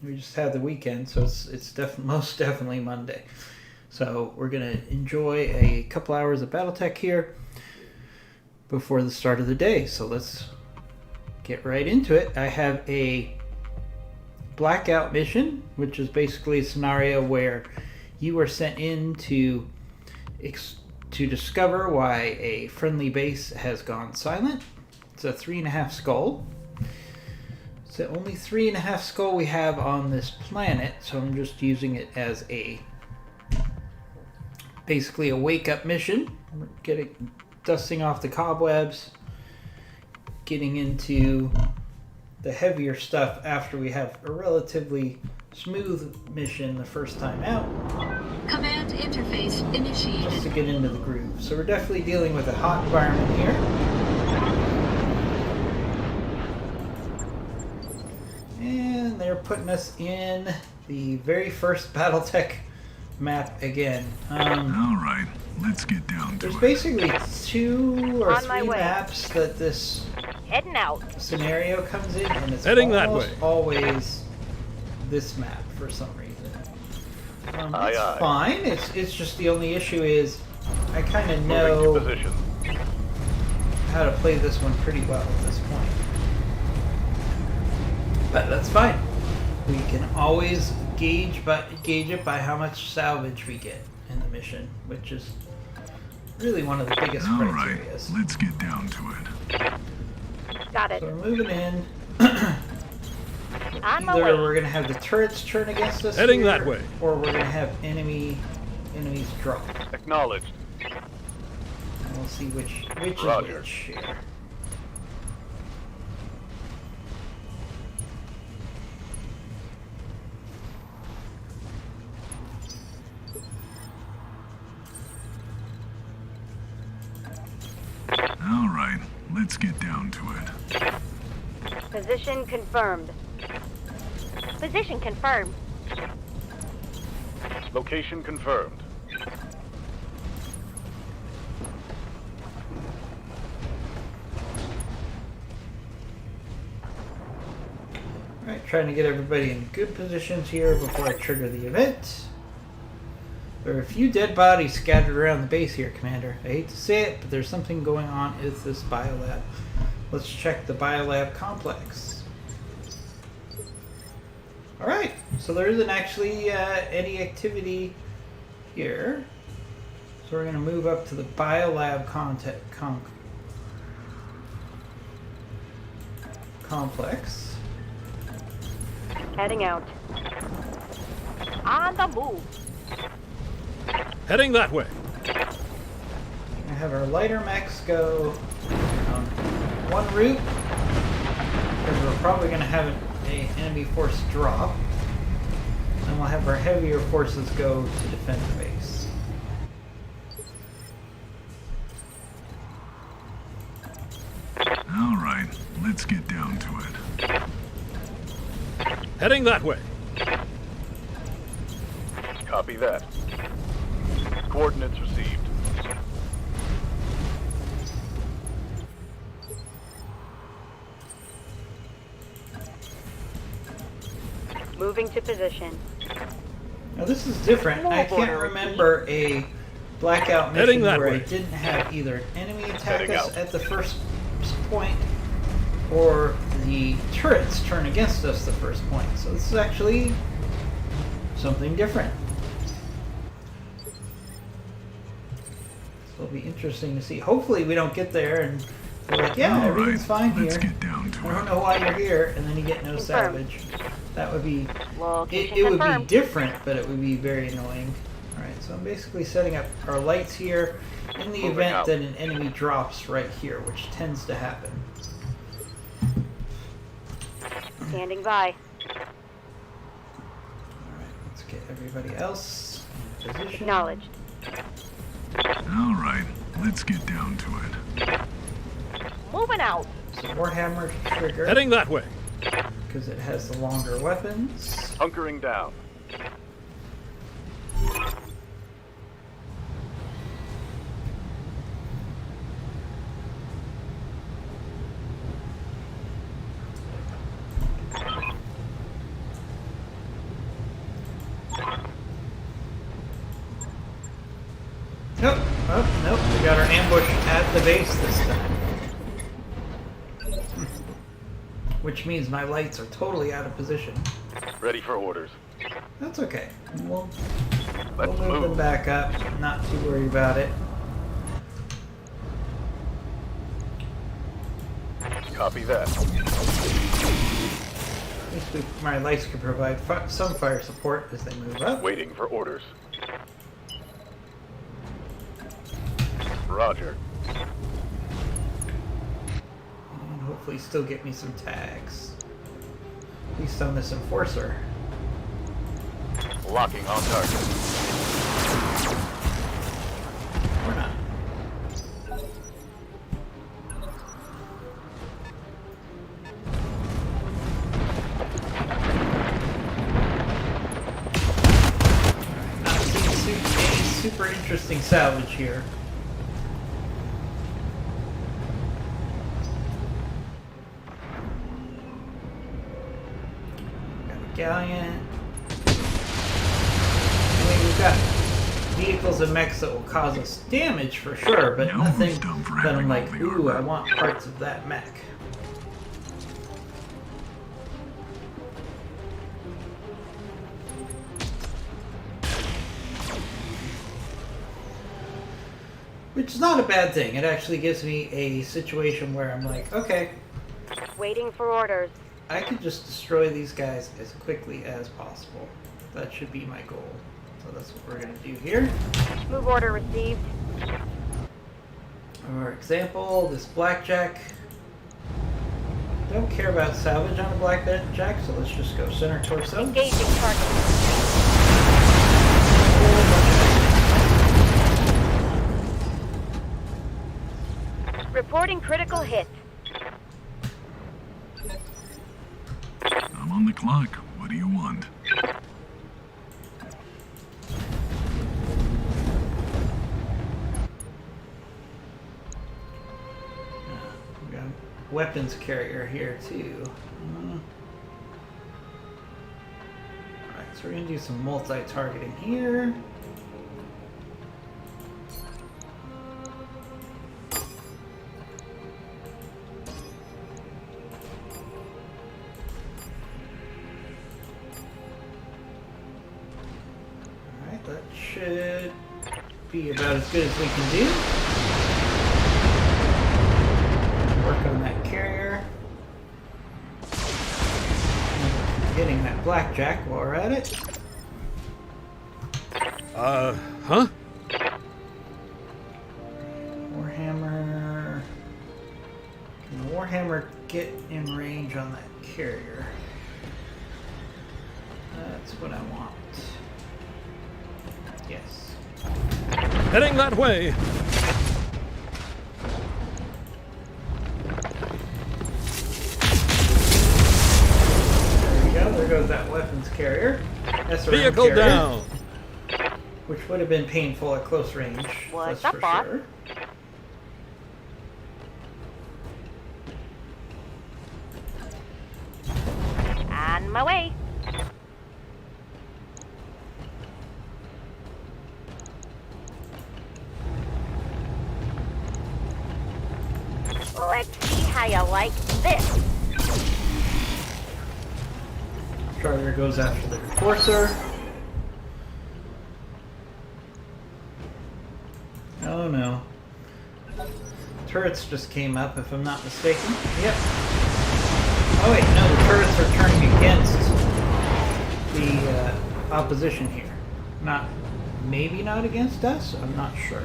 We just had the weekend, so it's most definitely Monday. So we're gonna enjoy a couple hours of Battletech here before the start of the day. So let's get right into it. I have a blackout mission, which is basically a scenario where you are sent in to discover why a friendly base has gone silent. It's a 3.5 skull. It's the only 3.5 skull we have on this planet, so I'm just using it as basically a wake-up mission. Dusting off the cobwebs, getting into the heavier stuff after we have a relatively smooth mission the first time out. Command interface initiated. Just to get into the groove. So we're definitely dealing with a hot environment here. And they're putting us in the very first Battletech map again. Alright, let's get down to it. There's basically 2 or 3 maps that this heading out scenario comes in, and it's heading almost that way. Always this map for some reason. It's fine. It's just the only issue is I kind of know how to play this one pretty well at this point. But that's fine. We can always gauge it by how much salvage we get in the mission, which is really one of the biggest criteria. Alright, let's get down to it. got it. So we're moving in. On my way. Either we're going to have the turrets turn against us Heading here, that way. or we're going to have enemies drop. Acknowledged. And we'll see which Roger. is which here. Alright, let's get down to it. Position confirmed. Position confirmed. Location confirmed. Alright, trying to get everybody in good positions here before I trigger the event. There are a few dead bodies scattered around the base here, Commander. I hate to say it, but there's something going on with this biolab. Let's check the biolab complex. Alright, so there isn't actually any activity here. So we're going to move up to the biolab complex. Heading out. On the move. Heading that way. I have our lighter mechs go on one route, because we're probably going to have an enemy force drop. And we'll have our heavier forces go to defend the base. Alright, let's get down to it. Heading that way. Copy that. Coordinates received. Moving to position. Now this is different. I can't remember a blackout mission where I didn't have either an enemy attack us at the first point or the turrets turn against us the first point. So this is actually something different. So it'll be interesting to see. Hopefully we don't get there and they're like, yeah, everything's fine here. Let's get down to I don't know why you're here, and then you get no salvage. That would be... Location It would be confirmed. different, but it would be very annoying. Alright, so I'm basically setting up our lights here in the Moving event out. that an enemy drops right here, which tends to happen. Standing by. Alright, let's get everybody else in position. Acknowledged. Alright, let's get down to it. Moving out. So Warhammer trigger, Heading that way. because it has the longer weapons. Hunkering down. ambush at the base this time. Which means my lights are totally out of position. Ready for orders. That's okay. We'll Let's move them move. back up. Not too worried about it. Copy that. At least my lights can provide some fire support as they move up. Waiting for orders. Roger. And hopefully still get me some tags. At least on this enforcer. Locking on target. Or not. Not seeing any super interesting salvage here. Got a galleon. I mean, we've got vehicles and mechs that will cause us damage for sure, but Now nothing who's dumb for that I'm having like, all the ooh, I armor? want parts of that mech. Which is not a bad thing. It actually gives me a situation where I'm like, okay, Waiting for orders. I could just destroy these guys as quickly as possible. That should be my goal. So that's what we're going to do here. Move order received. For example, this blackjack. Don't care about salvage on a blackjack, so let's just go center torso. Engaging target. Reporting critical hit. I'm on the clock. What do you want? We got a weapons carrier here too. Alright, so we're gonna do some multi-targeting here. Alright, that should be about as good as we can do. Work on that carrier. Getting that blackjack while we're at it. Huh? Warhammer. Can the Warhammer get in range on that carrier? That's what I want. Yes. Heading that way. There we go. There goes that weapons carrier. SRM Vehicle carrier, down. which would have been painful at close range. What's that's up, for boss? sure. On my way. Let's see how you like this. Charger goes after the enforcer. Oh no. Turrets just came up, if I'm not mistaken. Yep. Oh wait, no, the turrets are turning against the opposition here. Maybe not against us? I'm not sure.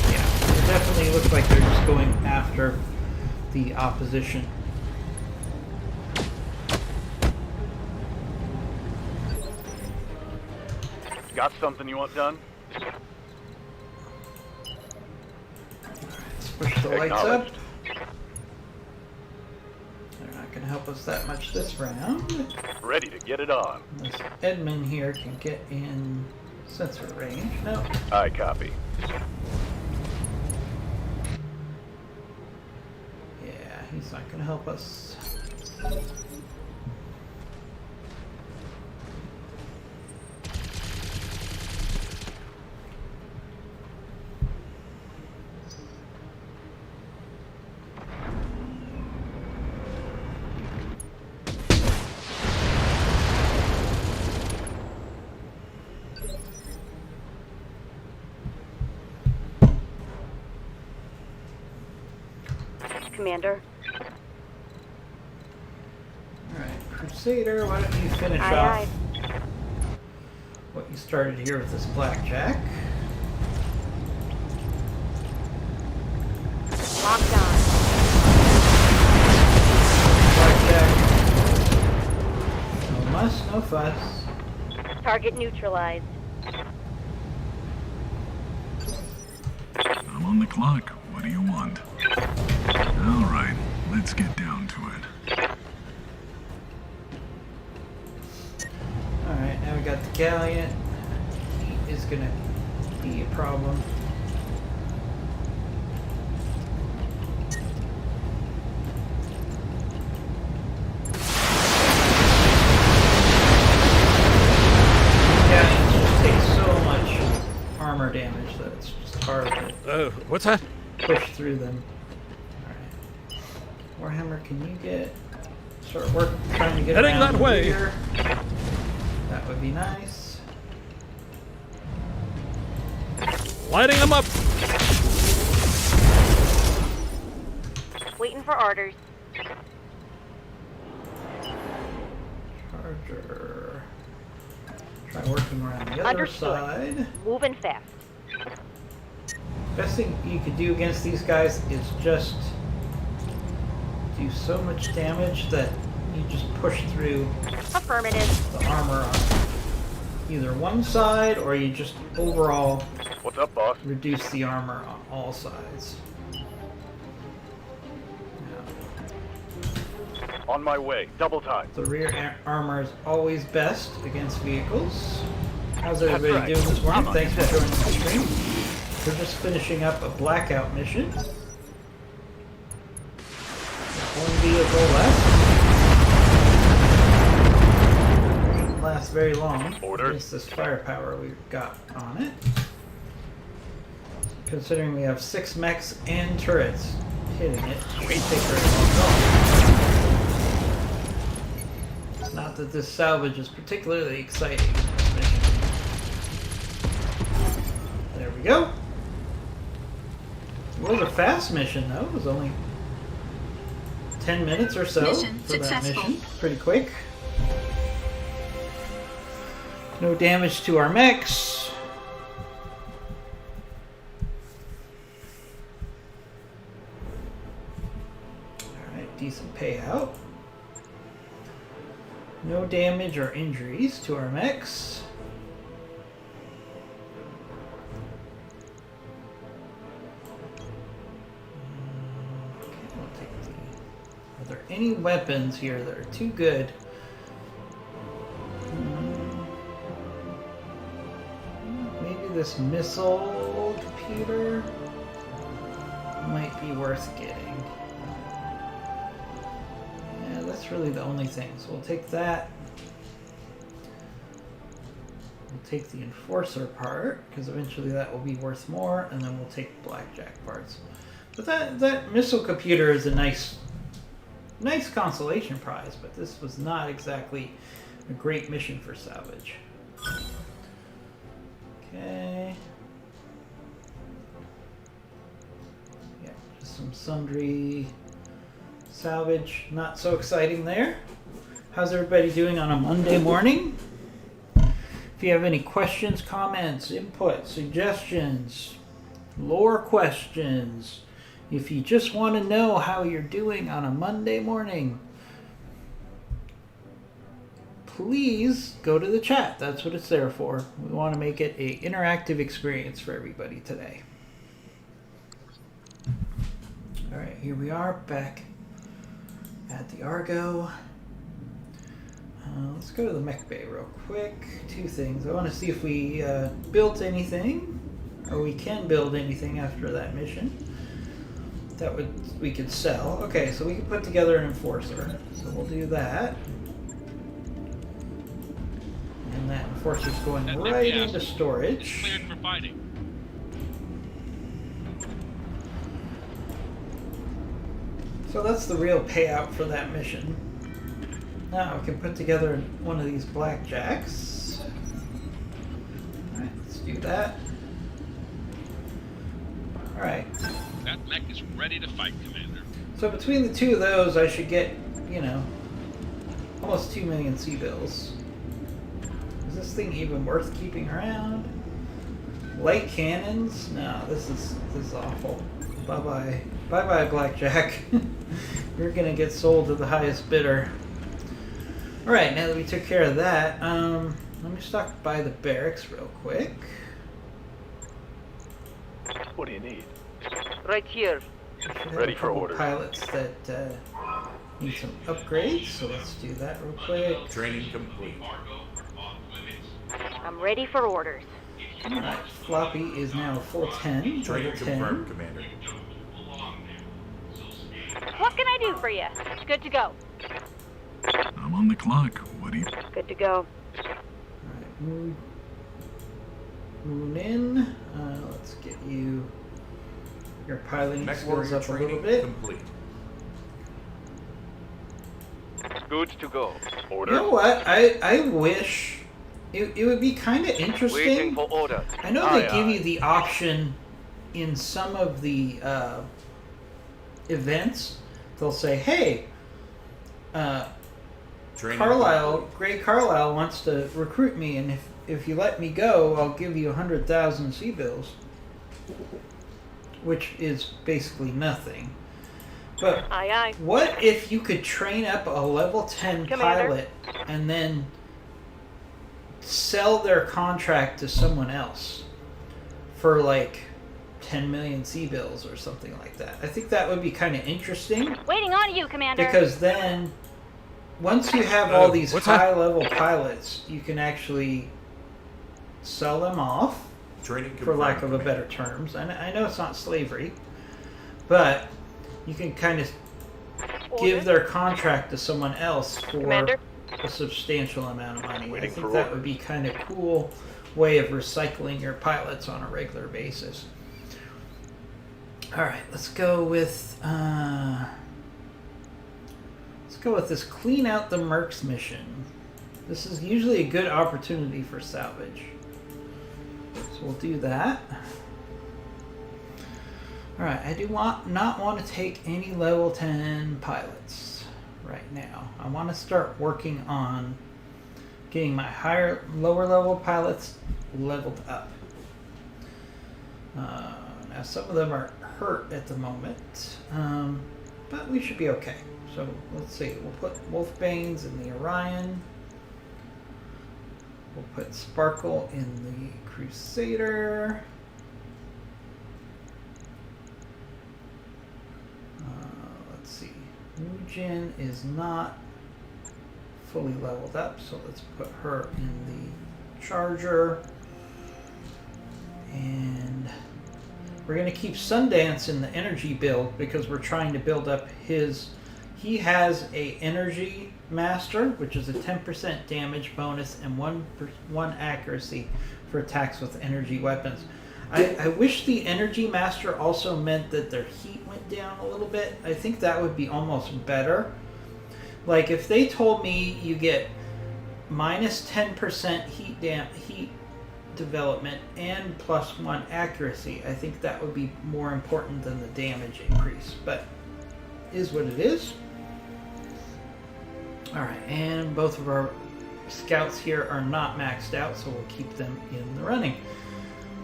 Yeah, it definitely looks like they're just going after the opposition. Got something you want done? Let's push the lights up. Acknowledged. They're not going to help us that much this round. Ready to get it on. This Edmund here can get in sensor range. No. I copy. Yeah, he's not going to help us. Commander. Alright, Crusader, why don't you finish Aye, off aye. what you started here with this blackjack? Locked on. Blackjack. No muss, no fuss. Target neutralized. I'm on the clock. What do you want? All right, let's get down to it. Alright, now we got the galleon. Heat is gonna be a problem. Yeah, it just takes so much armor damage that it's just hard to What's that? push through them. Alright. Warhammer, can you start trying to get Heading around that way. here? That would be nice. Lighting them up. Waiting for orders. Charger. Try working around the other Understood. side. Moving fast. Best thing you could do against these guys is just do so much damage that you just push through Affirmative. the armor on either one side, or you just overall What's up, boss? reduce the armor on all sides. On my way. Double time. The rear armor is always best against vehicles. How's everybody right. doing this morning? I'm on Thanks for it. joining the stream. We're just finishing up a blackout mission. Got one vehicle left. Shouldn't last very long. Orders. Against this firepower we've got on it. Considering we have 6 mechs and turrets hitting it, it shouldn't take very long at all. Not that this salvage is particularly exciting in this mission. There we go. It was a fast mission though. It was only 10 minutes or so Mission for that successful. mission. Pretty quick. No damage to our mechs. Alright, decent payout. No damage or injuries to our mechs. Okay, I'll take the... Are there any weapons here that are too good? Maybe this missile computer might be worth getting. Yeah, that's really the only thing. So we'll take that. We'll take the enforcer part, because eventually that will be worth more, and then we'll take blackjack parts. But that missile computer is a nice consolation prize, but this was not exactly a great mission for salvage. Okay. Yeah, just some sundry salvage. Not so exciting there. How's everybody doing on a Monday morning? If you have any questions, comments, input, suggestions, lore questions, if you just want to know how you're doing on a Monday morning, please go to the chat. That's what it's there for. We want to make it an interactive experience for everybody today. Alright, here we are back at the Argo. Let's go to the Mech Bay real quick. 2 things. I want to see if we built anything, or we can build anything after that mission that we could sell. Okay, so we can put together an enforcer. So we'll do that. And that enforcer's going right into storage. Cleared for fighting. So that's the real payout for that mission. Now we can put together one of these blackjacks. Alright, let's do that. Alright. That mech is ready to fight, Commander. So between the two of those, I should get, you know, almost 2 million C-bills. Is this thing even worth keeping around? Light cannons? No, this is awful. Bye-bye. Bye-bye, Blackjack. You're gonna get sold to the highest bidder. Alright, now that we took care of that, let me stop by the barracks real quick. What do you need? Right here. Ready for Couple orders. pilots that need some upgrades, so let's do that real quick. Training complete. I'm ready for orders. Alright, Floppy is now full 10. Training level 10. confirmed, Commander. What can I do for you? Good to go. I'm on the clock. What do you... Good to go. Alright, moon in. Let's get you your piloting Mech skills warrior up a little training bit. complete. Good to go. You Order. know what? I wish it would be kind of Waiting interesting. for orders. I know they give you the option in some of the events. They'll say, "Hey, Training Carlisle, complete. Gray Carlisle wants to recruit me, and if you let me go, I'll give you 100,000 C-bills," which is basically nothing. But Aye, aye. what if you could train up a level 10 Commander. pilot and then sell their contract to someone else for like 10 million C-bills or something like that? I think that would be kind of interesting, Waiting on you, Commander. because then once you have all these what's that? high-level pilots, you can actually sell them off, Training for confirmed, lack of a Commander. better terms. And I know it's not slavery, but you can kind of give their contract to someone else for Commander. a substantial amount of money. I Waiting think for that orders. would be kind of cool way of recycling your pilots on a regular basis. All right, let's go with this clean out the Mercs mission. This is usually a good opportunity for salvage, so we'll do that. All right, I do not want to take any level 10 pilots right now. I want to start working on getting my lower level pilots leveled up. Now some of them are hurt at the moment, but we should be okay. So let's see, we'll put Wolfbanes in the Orion. We'll put Sparkle in the Crusader. Let's see, Mugen is not fully leveled up, so let's put her in the Charger. And we're going to keep Sundance in the energy build because we're trying to build up his... He has a energy master, which is a 10% damage bonus and 1 accuracy for attacks with energy weapons. I wish the energy master also meant that their heat went down a little bit. I think that would be almost better. Like if they told me you get minus 10% heat development and plus 1 accuracy, I think that would be more important than the damage increase. But is what it is. Alright, and both of our scouts here are not maxed out, so we'll keep them in the running.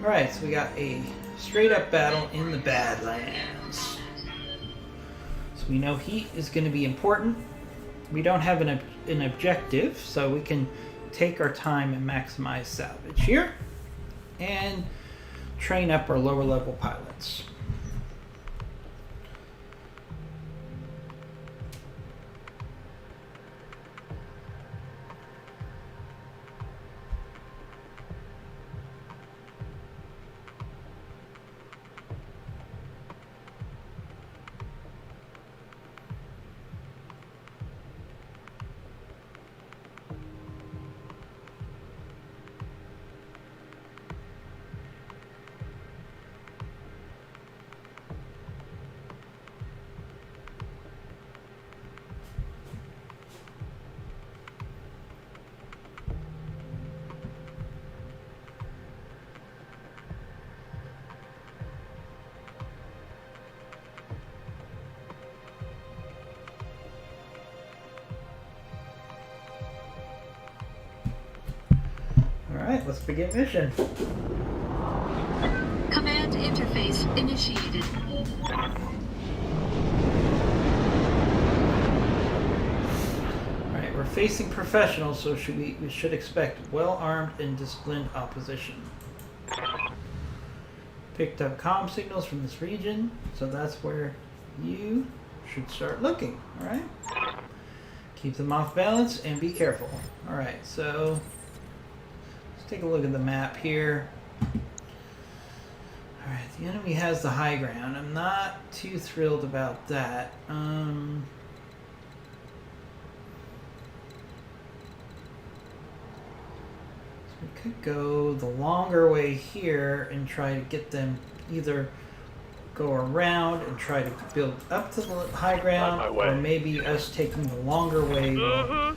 Alright, so we got a straight up battle in the Badlands. So we know heat is going to be important. We don't have an objective, so we can take our time and maximize salvage here and train up our lower level pilots. Alright, let's begin mission. Command interface initiated. Alright, we're facing professionals, so we should expect well-armed and disciplined opposition. Picked up comm signals from this region, so that's where you should start looking, alright? Keep them off balance and be careful. Alright, so let's take a look at the map here. Alright, the enemy has the high ground. I'm not too thrilled about that. We could go the longer way here and try to get them either go around and try to build up to the high ground, On my way. or maybe us taking the longer way will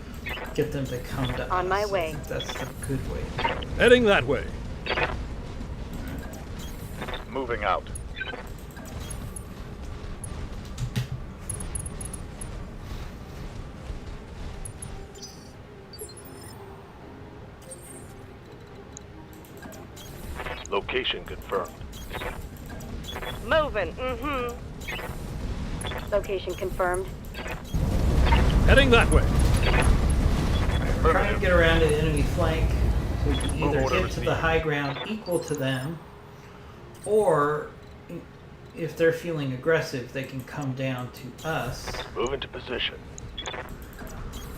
get them to come to us. On my way. I think that's the good way to go. Heading that way. Moving out. Location confirmed. Moving. Location confirmed. Heading that way. We're trying to get around to the enemy flank so we can either order get to the received. high ground equal to them, or if they're feeling aggressive, they can come down to us, Move into position.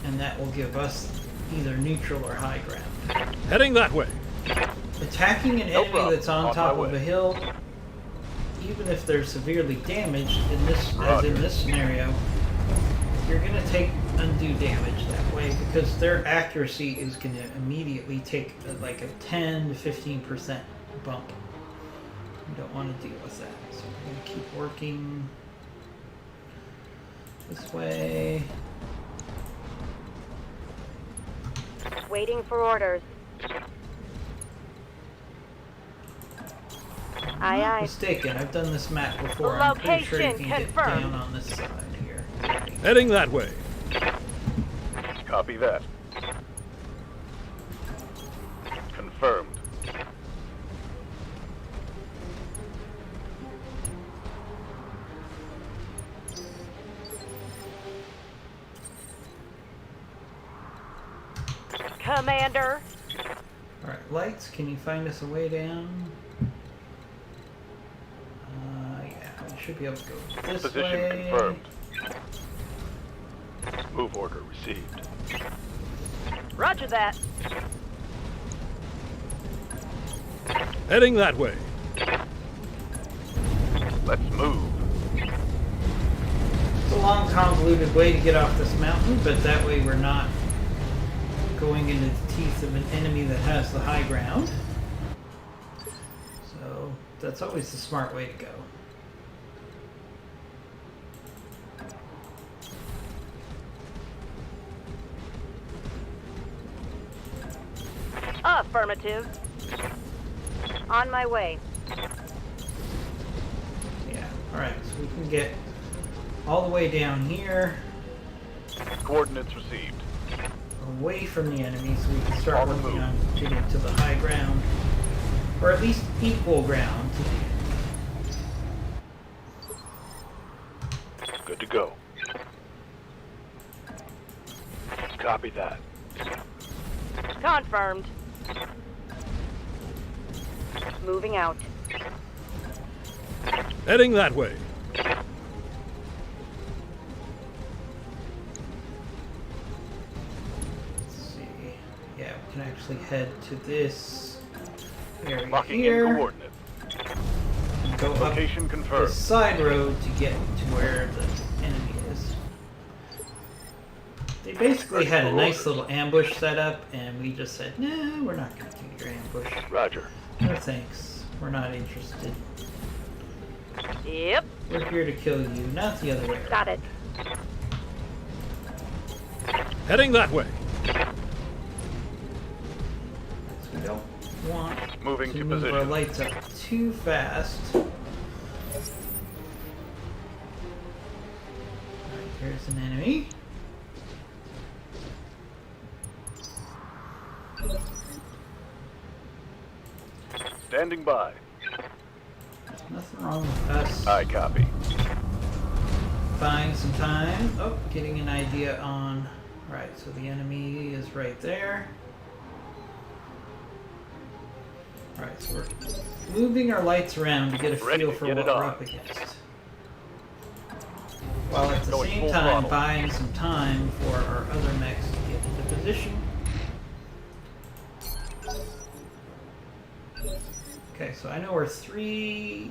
and that will give us either neutral or high ground. Heading that way. Attacking an No enemy problem. that's on On top my of way. a hill, even if they're severely damaged, in this as Roger. in this scenario, you're going to take undue damage that way because their accuracy is going to immediately take like a 10 to 15% bump. You don't want to deal with that, so we're going to keep working this way. Waiting for orders. Aye, Not aye. mistaken, I've done this map before. I'm pretty sure you Location can get confirmed. down on this side here. Heading that way. Copy that. Confirmed. Commander. Alright, lights, can you find us a way down? Yeah, we should be able to go this Position way. confirmed. Move order received. Roger that. Heading that way. Let's move. It's a long, convoluted way to get off this mountain, but that way we're not going into the teeth of an enemy that has the high ground. So, that's always the smart way to go. Affirmative. On my way. Yeah, alright, so we can get all the way down here, Coordinates received. away from the enemy, so we can start On the working move. on getting to the high ground, or at least equal ground. Good to go. Copy that. Confirmed. Moving out. Heading that way. Let's see. Yeah, we can actually head to this area Locking in here, coordinates. and go up Location this confirmed. side road to get to where the enemy is. They basically had a nice little ambush set up, and we just said, nah, we're not going to do your ambush. Roger. No thanks. We're not interested. Yep. We're here to kill you, not the other way around. Got it. Heading that way. We don't want Moving to to move our position. lights up too fast. Alright, here's an enemy. Standing by. There's nothing wrong with us I copy. buying some time. Oh, getting an idea on... Right, so the enemy is right there. Alright, so we're moving our lights around to get a Ready feel to for get what it we're on. up against. While at the Going same full time throttle. buying some time for our other mechs to get into position. Okay, so I know where 3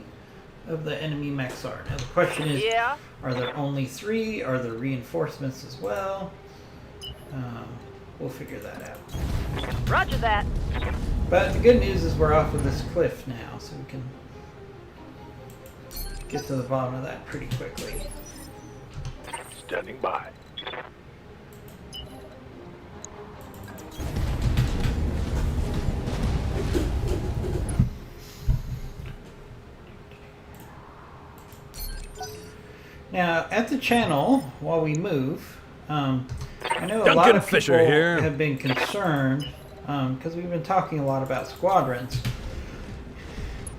of the enemy mechs are. Now the question is, Yeah. are there only 3? Are there reinforcements as well? We'll figure that out. Roger that. But the good news is we're off of this cliff now, so we can get to the bottom of that pretty quickly. Standing by. Now, at the channel, while we move, I know a Duncan lot of Fisher people here. have been concerned, because we've been talking a lot about squadrons.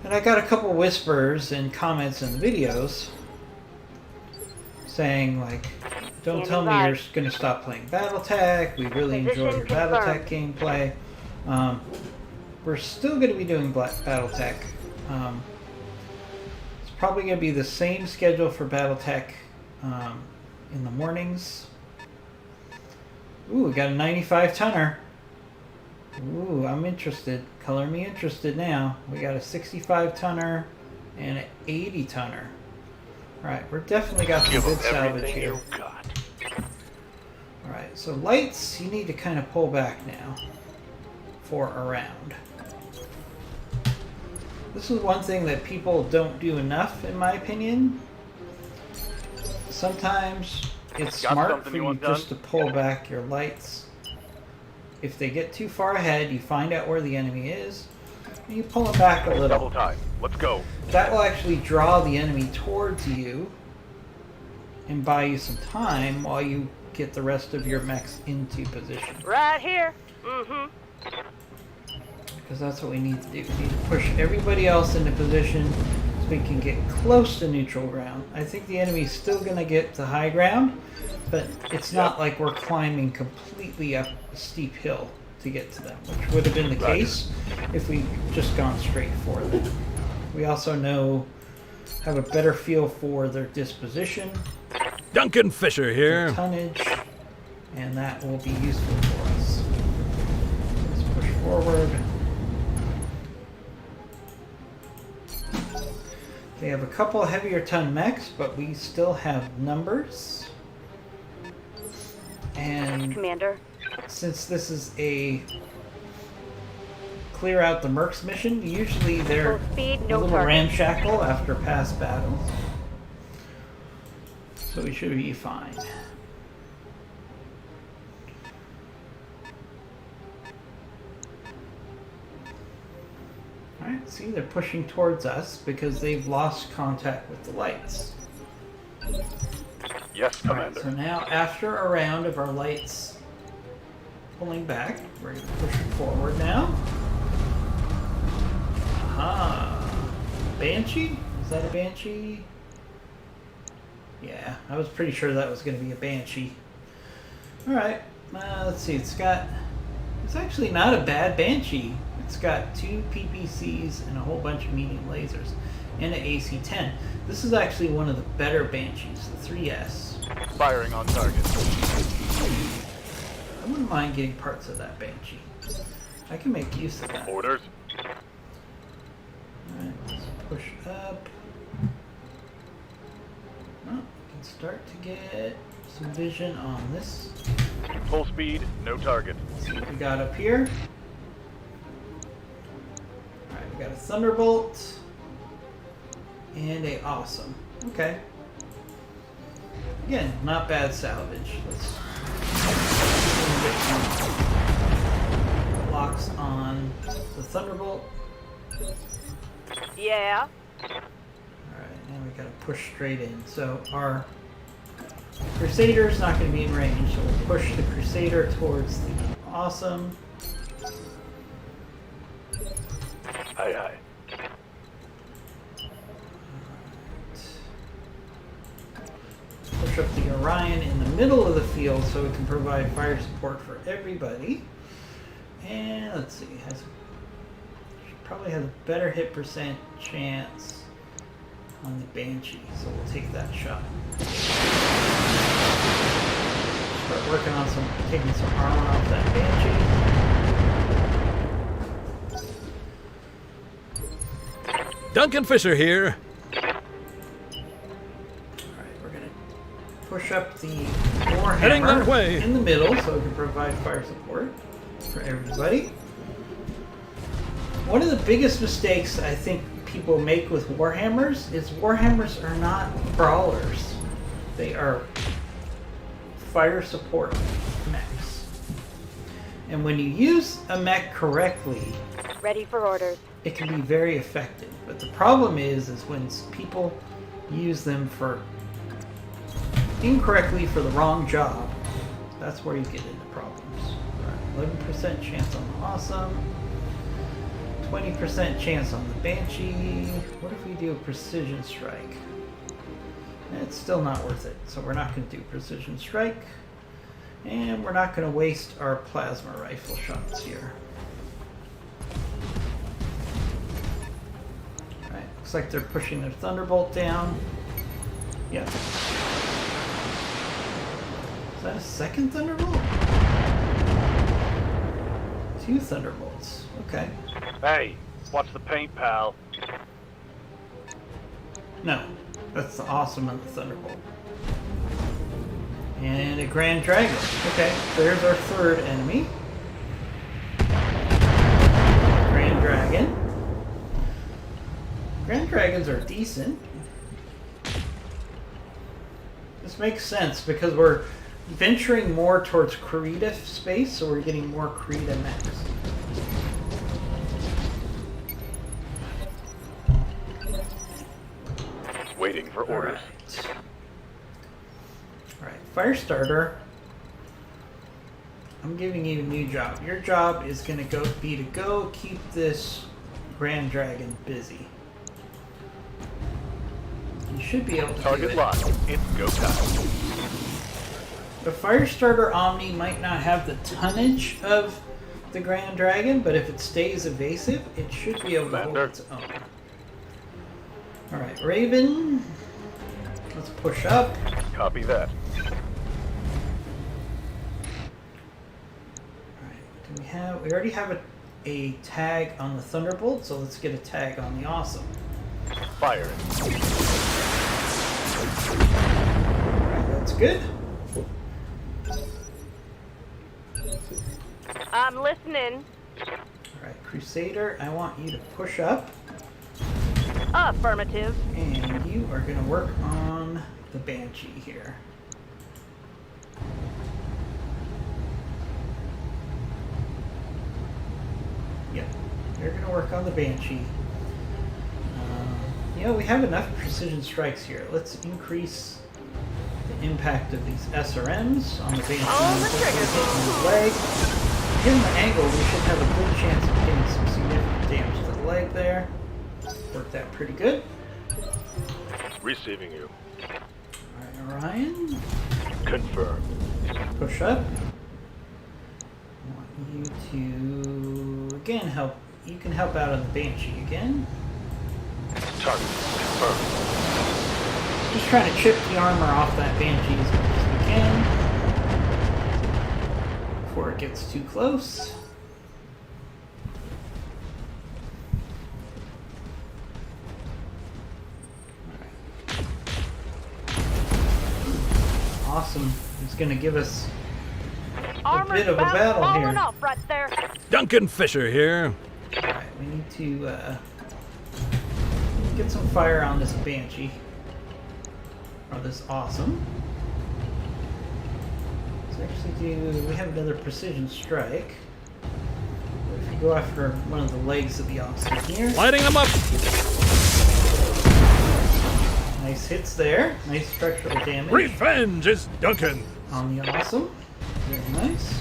And I got a couple whispers and comments in the videos saying, like, don't tell me you're going to stop playing Battletech. We really enjoy your Position Battletech gameplay. We're still going to be doing Battletech. It's probably going to be the same schedule for Battletech in the mornings. Ooh, we got a 95 tonner. Ooh, I'm interested. Color me interested now. We got a 65 tonner and an 80 tonner. Alright, we're definitely got some Give good them salvage everything here. you got. Alright, so lights, you need to kind of pull back now for around. This is one thing that people don't do enough, in my opinion. Sometimes it's Got smart something for you you want just to done? pull back your lights. If they get too far ahead, you find out where the enemy is, and you pull them back a Double little. time. Let's go. That will actually draw the enemy towards you and buy you some time while you get the rest of your mechs into position. Right here. Mm-hmm. Because that's what we need to do. We need to push everybody else into position so we can get close to neutral ground. I think the enemy's still going to get to high ground, but it's not like we're climbing completely up a steep hill to get to them, which would have been the case if we just gone straight for them. We also have a better feel for their disposition, Duncan Fisher their here. tonnage, and that will be useful for us. Let's push forward. They have a couple heavier ton mechs, but we still have numbers. And Commander. since this is a clear out the mercs mission, usually they're Full speed, a no little target. ramshackle after past battles. So we should be fine. Alright, see, they're pushing towards us because they've lost contact with the lights. Yes, Alright, Commander. so now after a round of our lights pulling back, we're going to push forward now. Aha! Banshee? Is that a Banshee? Yeah, I was pretty sure that was going to be a Banshee. Alright, let's see, it's actually not a bad Banshee. It's got 2 PPCs and a whole bunch of medium lasers and an AC-10. This is actually one of the better Banshees, the 3S. Firing on target. I wouldn't mind getting parts of that Banshee. I can make use of that. Orders. Alright, let's push up. Oh, we can start to get some vision on this. Full speed, no target. Let's see what we got up here. Alright, we got a Thunderbolt and a Awesome. Okay. Again, not bad salvage. Let's get some locks on the Thunderbolt. Yeah. Alright, now we gotta push straight in. So our Crusader's not gonna be in range, so we'll push the Crusader towards the Awesome. Aye, aye. push up the Orion in the middle of the field so it can provide fire support for everybody. And let's see, probably has a better hit percent chance on the Banshee, so we'll take that shot. Start working on taking some armor off that Banshee. Duncan Fisher here. We're gonna push up the Warhammer Heading that way. in the middle so it can provide fire support for everybody. One of the biggest mistakes I think people make with Warhammers is Warhammers are not brawlers. They are fire support mechs. And when you use a mech correctly, Ready for orders. it can be very effective. But the problem is when people use them incorrectly for the wrong job, that's where you get into problems. Alright, 11% chance on the Awesome, 20% chance on the Banshee. What if we do a precision strike? It's still not worth it, so we're not going to do precision strike. And we're not going to waste our plasma rifle shots here. Alright, looks like they're pushing their Thunderbolt down. Yeah. Is that a second Thunderbolt? 2 Thunderbolts. Okay. Hey, watch the paint, pal. No, that's the Awesome and the Thunderbolt. And a Grand Dragon. Okay, there's our third enemy. Grand Dragon. Grand Dragons are decent. This makes sense because we're venturing more towards Krita space, so we're getting more Krita mechs. Waiting for orders. Alright, Firestarter. I'm giving you a new job. Your job is going to be to go keep this Grand Dragon busy. You should be able to Target do it. locked. It's go time. The Firestarter Omni might not have the tonnage of the Grand Dragon, but if it stays evasive, it should be able to hold its own. Alright, Raven. Let's push up. Copy that. Alright, we already have a tag on the Thunderbolt, so let's get a tag on the Awesome. Firing. Alright, that's good. I'm listening. Alright, Crusader, I want you to push up, Affirmative. and you are going to work on the Banshee here. Yeah, you're going to work on the Banshee. We have enough precision strikes here. Let's increase the impact of these SRMs on the Banshee. On the trigger. Hitting the leg. Given the angle, we should have a good chance of getting some significant damage to the leg there. Worked out pretty good. Receiving you. Alright, Orion. Confirmed. Push up. I want you to again help. You can help out on the Banshee again. Target confirmed. Just trying to chip the armor off that Banshee as much as we can before it gets too close. Awesome. It's going to give us a bit of a battle falling here. off right there. Duncan Fisher here. Alright, we need to get some fire on this Banshee. Or this Awesome. Let's actually we have another precision strike. What if you go after one of the legs of the Awesome here? Lighting them up. Nice hits there. Nice structural damage Revenge is Duncan. on the Awesome. Very nice.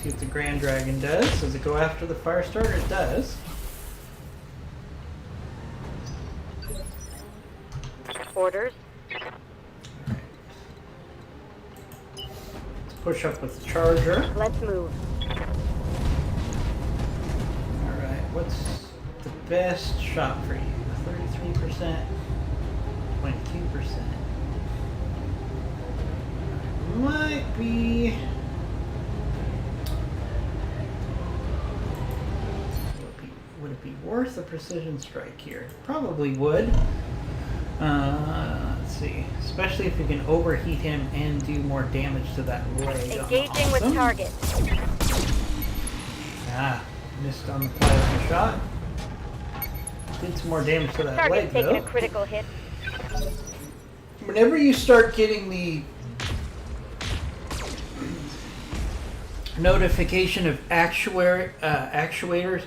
See what the Grand Dragon does. Does it go after the Firestarter? It does. Orders. Let's push up with the Charger. Let's move. Alright, what's the best shot for you? 33%, 22%. Might be... Would it be worth a precision strike here? Probably would. Let's see. Especially if you can overheat him and do more damage to that leg. Engaging with target. Ah, missed on the plasma shot. Did some more damage to that Target leg, taking though. a critical hit. Whenever you start getting the notification of actuators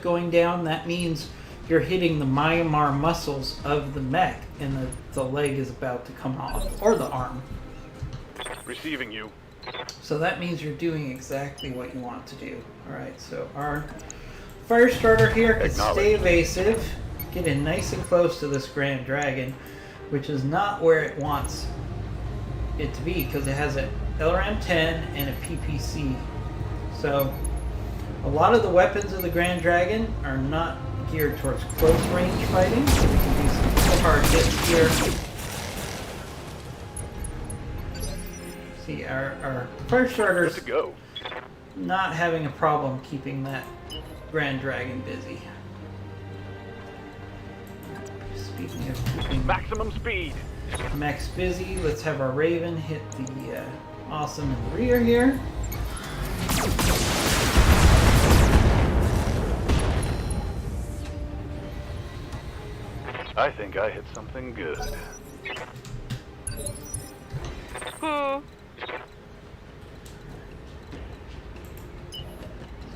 going down, that means you're hitting the myomar muscles of the mech and the leg is about to come off, or the arm. Receiving you. So that means you're doing exactly what you want to do. Alright, so our Firestarter here can stay evasive, get in nice and close to this Grand Dragon, which is not where it wants it to be because it has an LRM 10 and a PPC. So a lot of the weapons of the Grand Dragon are not geared towards close range fighting, so we can do some real hard hits here. See, our Firestarter's Good to go. not having a problem keeping that Grand Dragon busy. Speaking of keeping Maximum speed. mechs busy, let's have our Raven hit the Awesome in the rear here. I think I hit something good.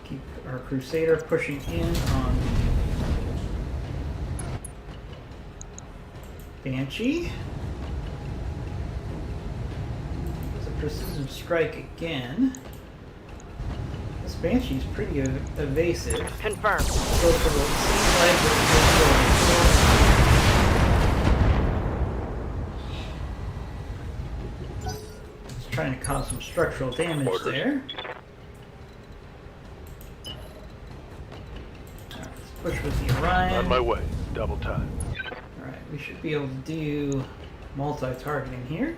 Keep our Crusader pushing in on Banshee. It's a precision strike again. This Banshee's pretty evasive. Confirm. Go for the same leg that it's trying to cause some structural damage Orders. there. Alright, let's push with the Orion. On my way. Double time. Alright, we should be able to do multi-targeting here.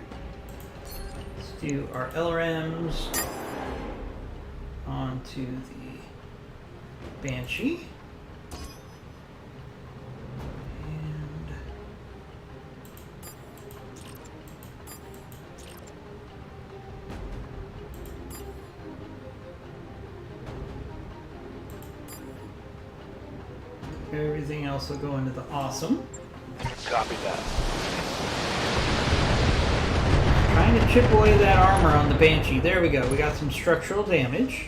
Let's do our LRMs onto the Banshee. And everything else will go into the Awesome. Copy that. Trying to chip away that armor on the Banshee. There we go. We got some structural damage.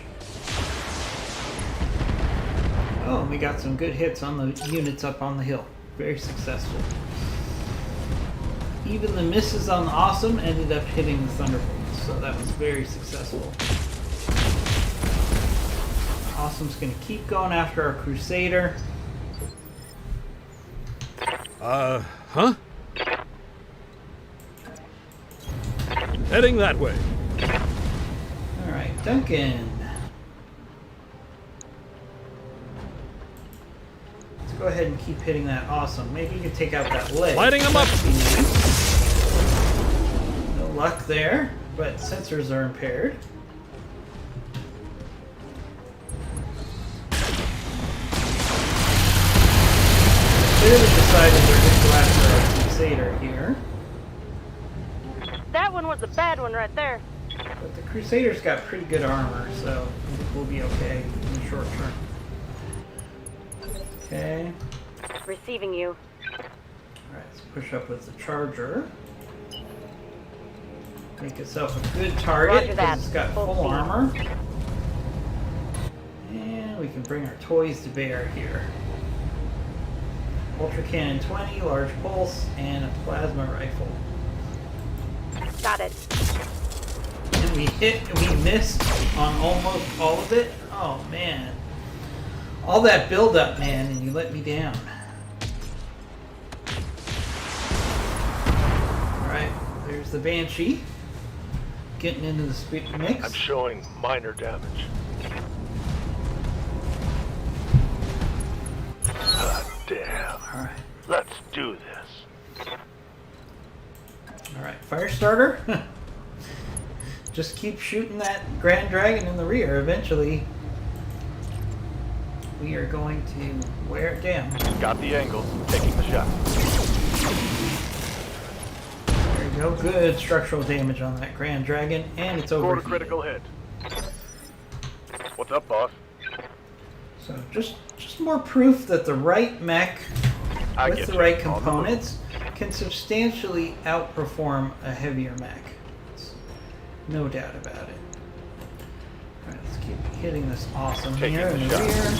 Oh, and we got some good hits on the units up on the hill. Very successful. Even the misses on the Awesome ended up hitting the Thunderbolts, so that was very successful. Awesome's going to keep going after our Crusader. Huh? Heading that way. Alright, Duncan. Let's go ahead and keep hitting that Awesome. Maybe you can take out that leg. Lighting him up. That'd be nice. No luck there, but sensors are impaired. Clearly decided they're going to go after our Crusader here. That one was a bad one right there. But the Crusader's got pretty good armor, so I think we'll be okay in the short term. Okay. Receiving you. Alright, let's push up with the Charger. Make itself a good target Roger that. because it's got Full full speed. armor. And we can bring our toys to bear here. Ultra Cannon 20, large pulse, and a plasma rifle. Got it. And and we missed on almost all of it. Oh man. All that build up, man, and you let me down. Alright, there's the Banshee. Getting into the mix. I'm showing minor damage. God damn. Alright. Let's do this. Alright, Firestarter. Just keep shooting that Grand Dragon in the rear. Eventually, we are going to wear it down. Got the angle. Taking the shot. There you go. Good structural damage on that Grand Dragon, and it's Scored a overheated. critical hit. What's up, boss? So just more proof that the right mech I with get the you. right On the move. components can substantially outperform a heavier mech. No doubt about it. Alright, let's keep hitting this awesome Taking here the in the shot.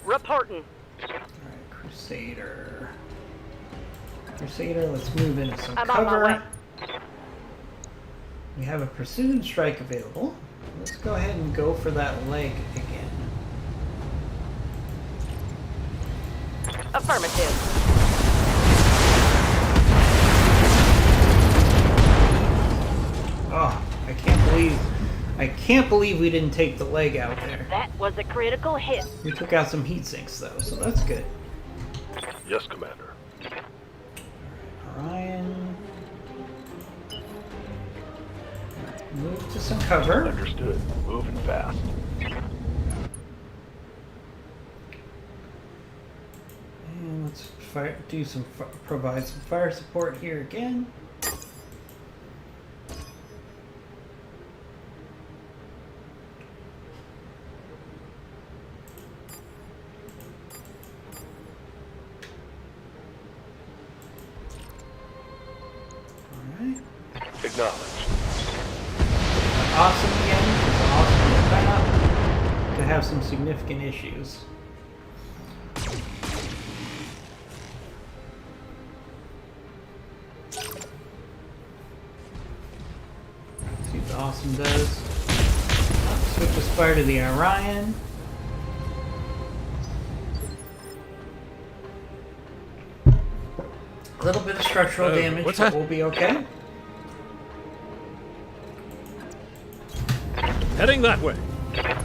Reporting. Alright, Crusader. Crusader, let's move into some I'm on my cover. way. We have a precision strike available. Let's go ahead and go for that leg again. Affirmative. Oh, I can't believe we didn't take the leg out there. That was a critical hit. We took out some heat sinks though, so that's good. Yes, Commander. Orion. Move to some cover. Understood. Moving fast. And let's provide some fire support here again. Alright. Acknowledged. Awesome again. It's awesome to back to have some significant issues. See what the awesome does. Switches fire to the Orion. A little bit of structural damage, what's but that? we'll be okay. Heading that way. Alright,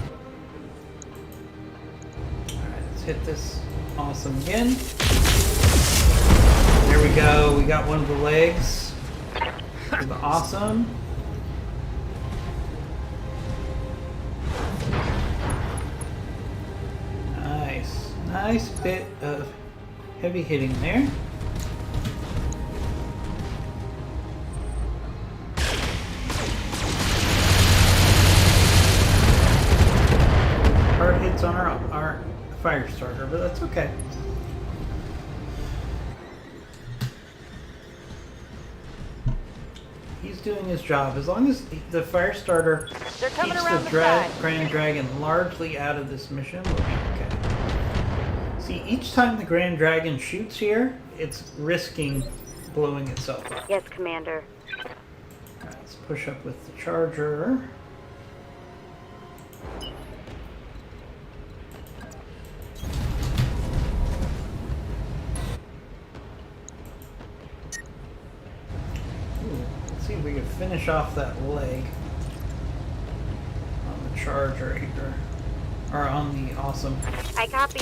let's hit this awesome again. There we go. We got one of the legs. For the awesome. Nice. Nice bit of heavy hitting there. Hard hits on our fire starter, but that's okay. He's doing his job. As long as the fire starter They're coming keeps around the the side. Grand Dragon largely out of this mission, we'll be okay. See, each time the Grand Dragon shoots here, it's risking blowing itself up. Yes, Commander. Alright, let's push up with the charger. Ooh, let's see if we can finish off that leg on the charger here. Or on the awesome. I copy.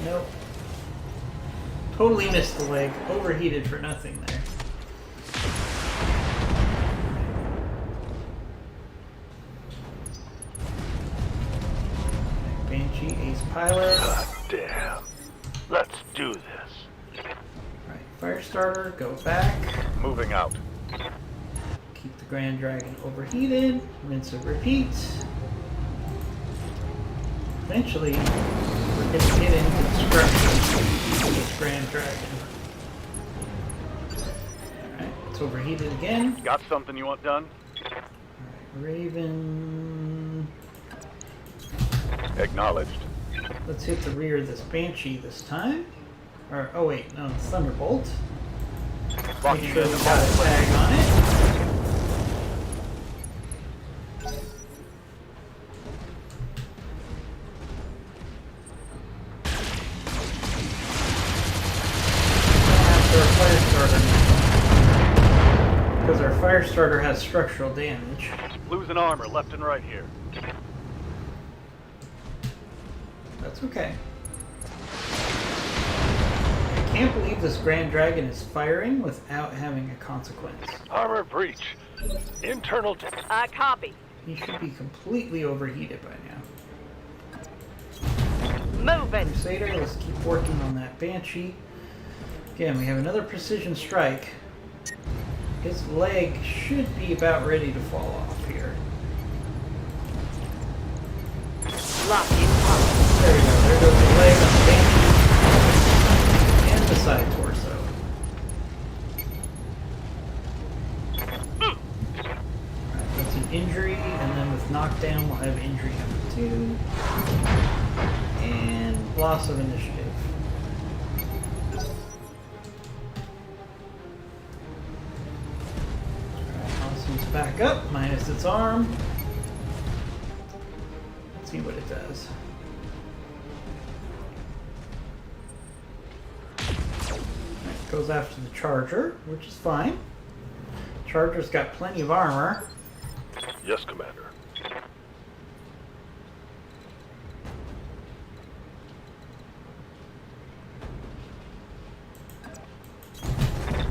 Nope. Totally missed the leg. Overheated for nothing there. Banshee, ace pilot. God damn. Let's do this. Right, fire starter, go back. Moving out. Keep the Grand Dragon overheated. Rinse and repeat. Eventually, we're going to get into destruction of this Grand Dragon. Alright, it's overheated again. Got something you want done? Alright, Raven. Acknowledged. Let's hit the rear of this Banshee this time. Or, oh wait, no, it's Thunderbolt. Locking Make sure in we the got a tag on it. After our fire starter, because our fire starter has structural damage. Losing armor left and right here. That's okay. I can't believe this Grand Dragon is firing without having a consequence. Armor breach. Internal. Copy. He should be completely overheated by now. Moving. Crusader, let's keep working on that Banshee. Again, we have another precision strike. His leg should be about ready to fall off here. Locking up. There we go. There goes the leg on the Banshee. And the side torso. Alright, that's an injury, and then with knockdown we'll have injury number 2. And loss of initiative. Awesome's back up, minus its arm. Let's see what it does. It goes after the Charger, which is fine. Charger's got plenty of armor. Yes, Commander.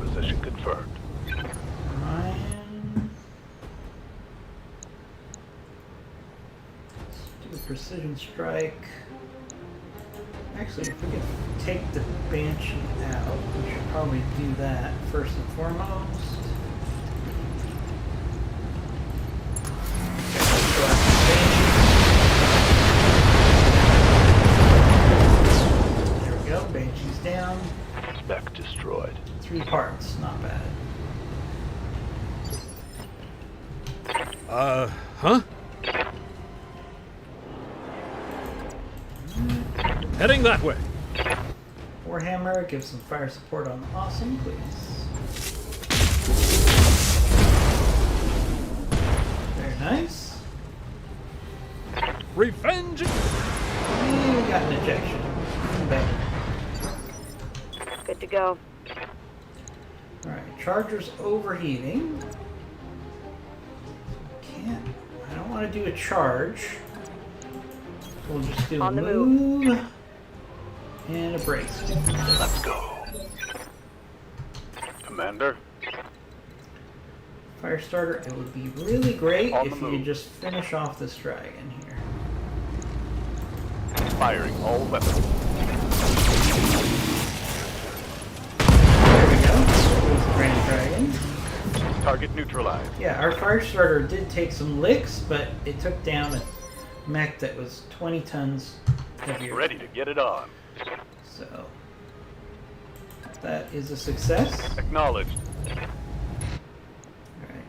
Position confirmed. Ryan. Let's do a precision strike. Actually, if we could take the Banshee out, we should probably do that first and foremost. Okay, let's go after the Banshee. There we go, Banshee's down. Mech destroyed. 3 parts, not bad. Huh? Heading that way. Warhammer, give some fire support on the Awesome, please. Very nice. Revenge. And we got an ejection. Even better. Good to go. Alright, Charger's overheating. I don't want to do a charge. We'll just do On a the move. And a brace. Let's go. Commander. Firestarter, it would be really great On if the you could move. just finish off this dragon here. Firing all weapons. There we go. There's the Grand Dragon. Target neutralized. Yeah, our Firestarter did take some licks, but it took down a mech that was 20 tons heavier. Ready to get it on. So, that is a success. Acknowledged. Alright,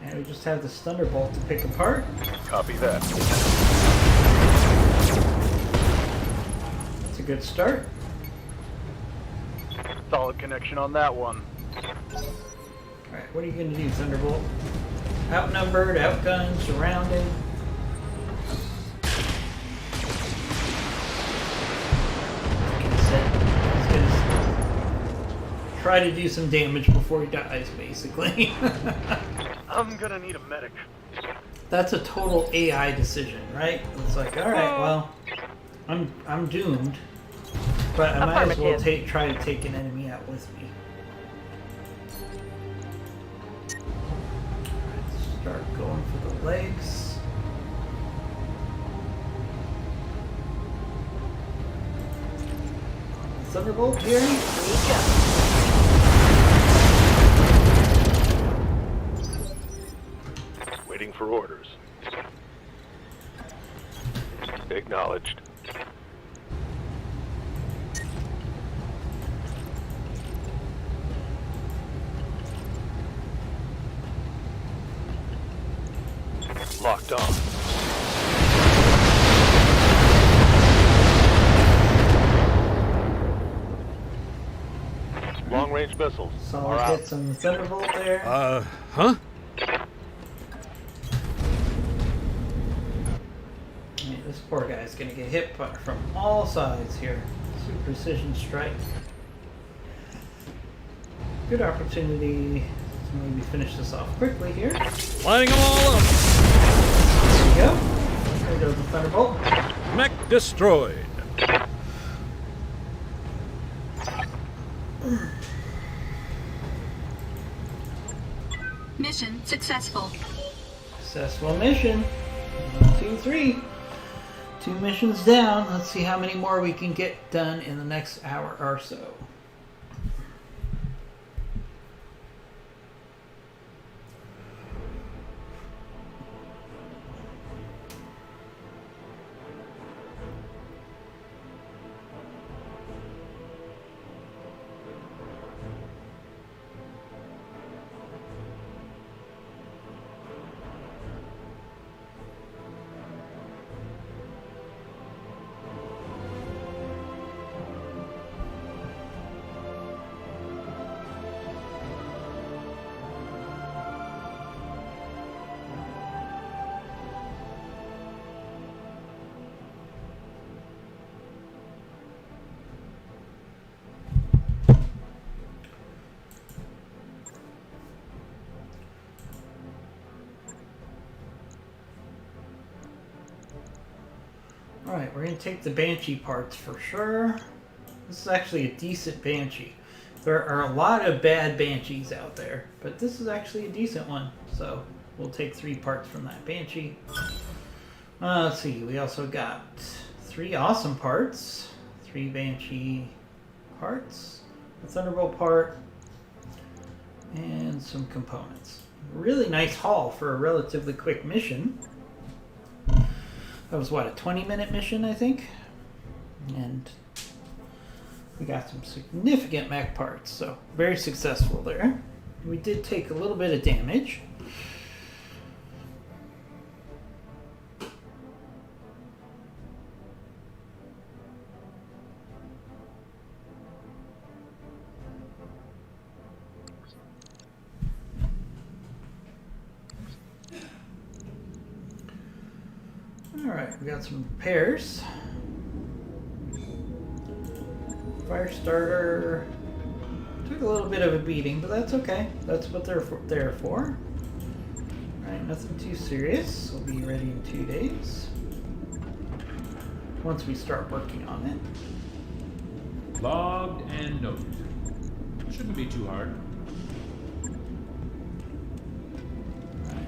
now we just have this Thunderbolt to pick apart. Copy that. That's a good start. Solid connection on that one. Alright, what are you going to do, Thunderbolt? Outnumbered, outgunned, surrounded. He's going to try to do some damage before he dies, basically. I'm gonna need a medic. That's a total AI decision, right? It's like, alright, well, I'm doomed, but I might as well Affirmative. try to take an enemy out with me. Alright, start going for the legs. Thunderbolt here. Here you go. Waiting for orders. Acknowledged. Locked on. long-range missiles Solid are out. hits on the Thunderbolt there. Huh? Yeah, this poor guy's gonna get hit from all sides here. Super precision strike. Good opportunity to maybe finish this off quickly here. Lining them all up. There we go. There goes the Thunderbolt. Mech destroyed. Mission successful. Successful mission. 1, 2, 3. 2 missions down. Let's see how many more we can get done in the next hour or so. Alright, we're going to take the Banshee parts for sure. This is actually a decent Banshee. There are a lot of bad Banshees out there, but this is actually a decent one. So we'll take 3 parts from that Banshee. Let's see, we also got 3 awesome parts. 3 Banshee parts. A Thunderbolt part. And some components. Really nice haul for a relatively quick mission. That was what, a 20-minute mission, I think? And we got some significant mech parts, so very successful there. We did take a little bit of damage. Alright, we got some repairs. Fire starter took a little bit of a beating, but that's okay. That's what they're there for. Alright, nothing too serious. We'll be ready in 2 days. Once we start working on it. Logged and noted. Shouldn't be too hard.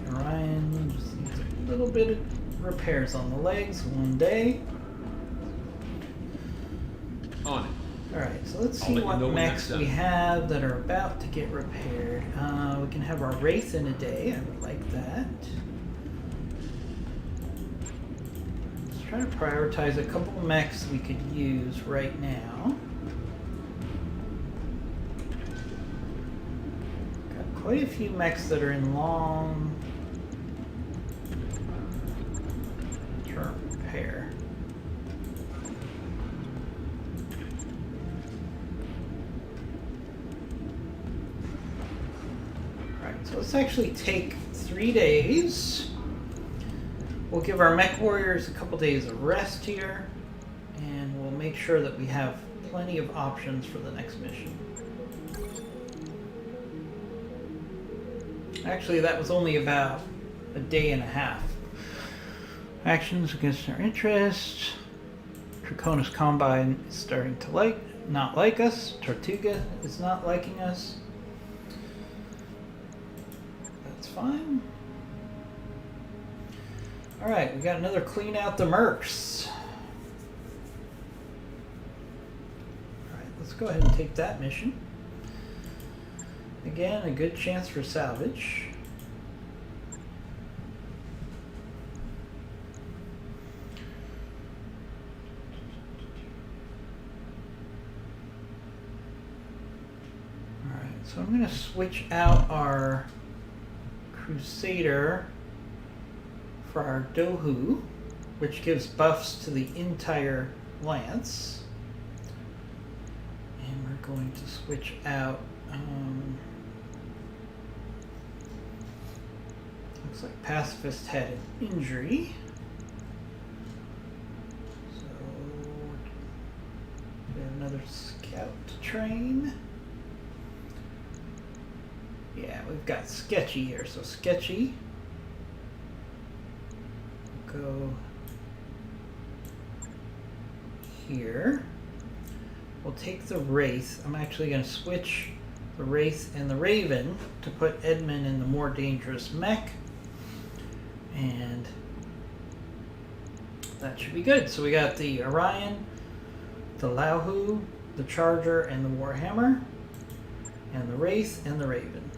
Alright, Orion just needs a little bit of repairs on the legs. 1 day. On it. Alright, so let's I'll see let you what know when mechs that's we done. have that are about to get repaired. We can have our Wraith in a day. I would like that. Let's try to prioritize a couple of mechs we could use right now. Got quite a few mechs that are in long term repair. So let's actually take 3 days. We'll give our mech warriors a couple days of rest here, and we'll make sure that we have plenty of options for the next mission. Actually, that was only about a day and a half. Actions against our interest. Draconis Combine is starting to not like us. Tortuga is not liking us. Fine. Alright, we got another clean out the mercs. Alright, let's go ahead and take that mission. Again, a good chance for salvage. Alright, so I'm going to switch out our Crusader for our Dohu, which gives buffs to the entire lance. And we're going to switch out. Looks like Pacifist had an injury. So we have another scout to train. Yeah, we've got Sketchy here. So Sketchy will go here. We'll take the Wraith. I'm actually going to switch the Wraith and the Raven to put Edmund in the more dangerous mech. And that should be good. So we got the Orion, the Lauhu, the Charger, and the Warhammer, and the Wraith and the Raven.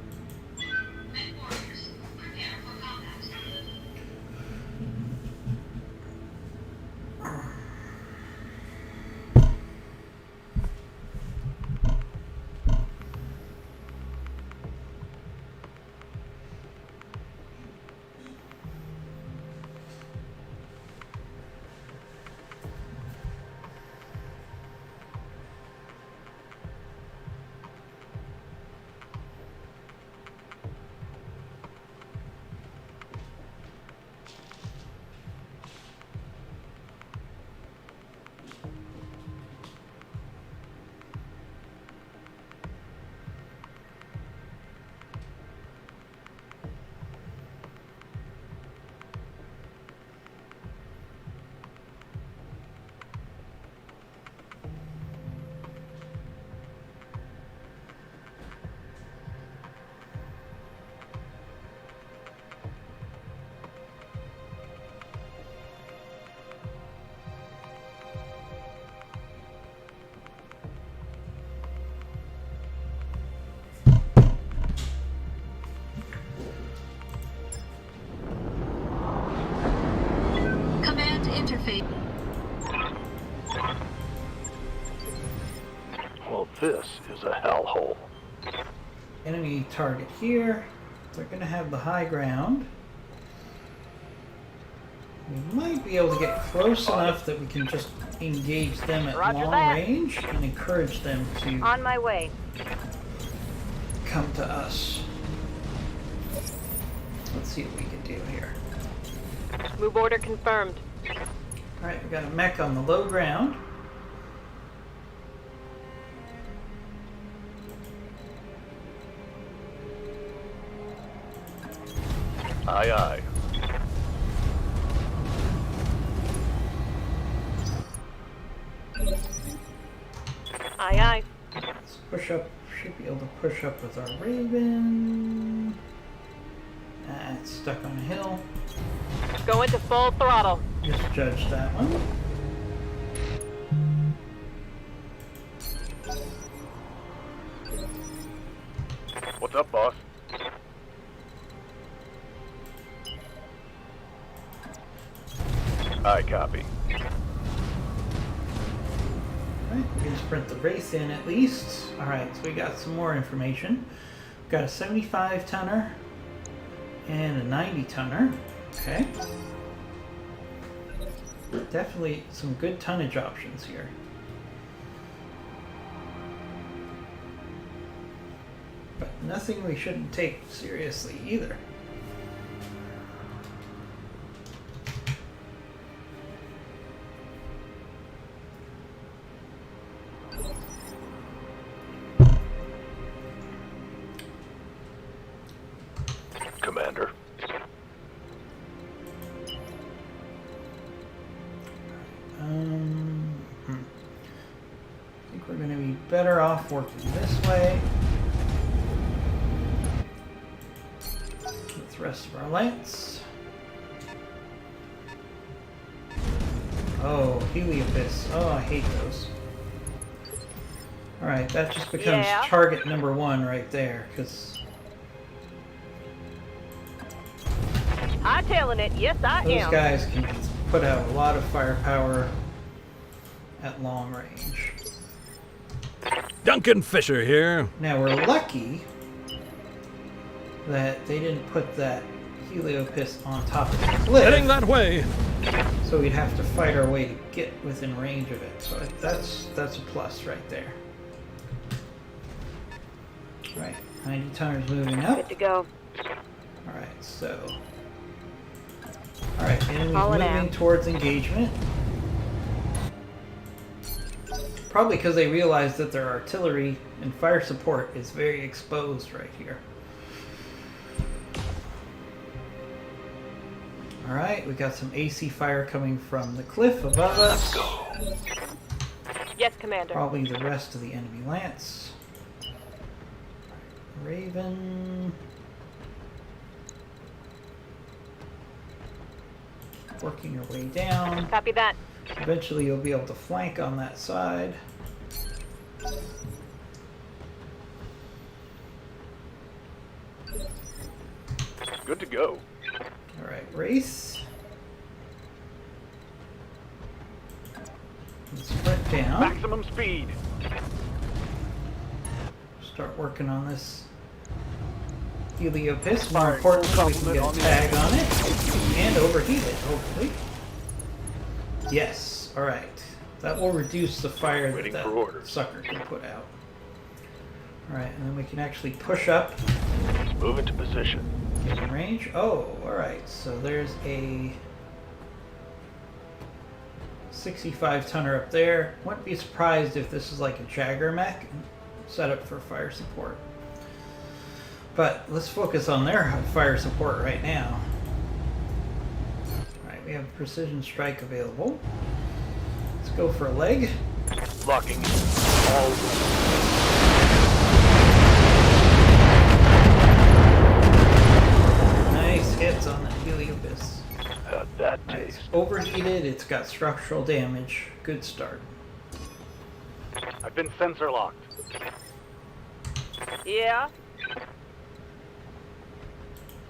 Command interface. Well, this is a hellhole. Enemy target here. They're going to have the high ground. We might be able to get close enough that we can just engage them at Roger long that. range and encourage them to On my way. come to us. Let's see what we can do here. Move order confirmed. Alright, we got a mech on the low ground. Aye, aye. Aye, aye. Let's push up. Should be able to push up with our Raven. It's stuck on a hill. Go into full throttle. Misjudged that one. What's up, boss? Aye, copy. Alright, we can sprint the Wraith in at least. Alright, so we got some more information. We've got a 75 tonner and a 90 tonner. Okay. Definitely some good tonnage options here. But nothing we shouldn't take seriously either. Commander. I think we're going to be better off working this way. With the rest of our lance. Oh, Heliopis. Oh, I hate those. Alright, that just becomes Yeah. target number 1 right there, because Hightailing it. Yes, I those am. guys can just put out a lot of firepower at long range. Duncan Fisher here. Now we're lucky that they didn't put that Heliopis on top of the Heading cliff, that way. so we'd have to fight our way to get within range of it. So that's a plus right there. Alright, 90 tonners moving up. Good to go. Alright, so. Alright, enemies Hauling moving out. towards engagement. Probably because they realize that their artillery and fire support is very exposed right here. Alright, we got some AC fire coming from the cliff above us. Yes, Commander. Probably the rest of the enemy lance. Raven. Working your way down. Copy that. Eventually you'll be able to flank on that side. Good to go. Alright, race. Sprint down. Maximum speed. Start working on this Heliopis. More importantly, we can get a tag on it and overheat it, hopefully. Yes, alright. That will reduce the fire Waiting that for orders. sucker can put out. Alright, and then we can actually push up, Move into position. get in range. Oh, alright, so there's a 65 tonner up there. Wouldn't be surprised if this is like a Jagger mech set up for fire support. But let's focus on their fire support right now. Alright, we have precision strike available. Let's go for a leg. Locking all Nice hits on the Heliopis. had that It's taste. overheated, it's got structural damage. Good start. I've been sensor locked. Yeah.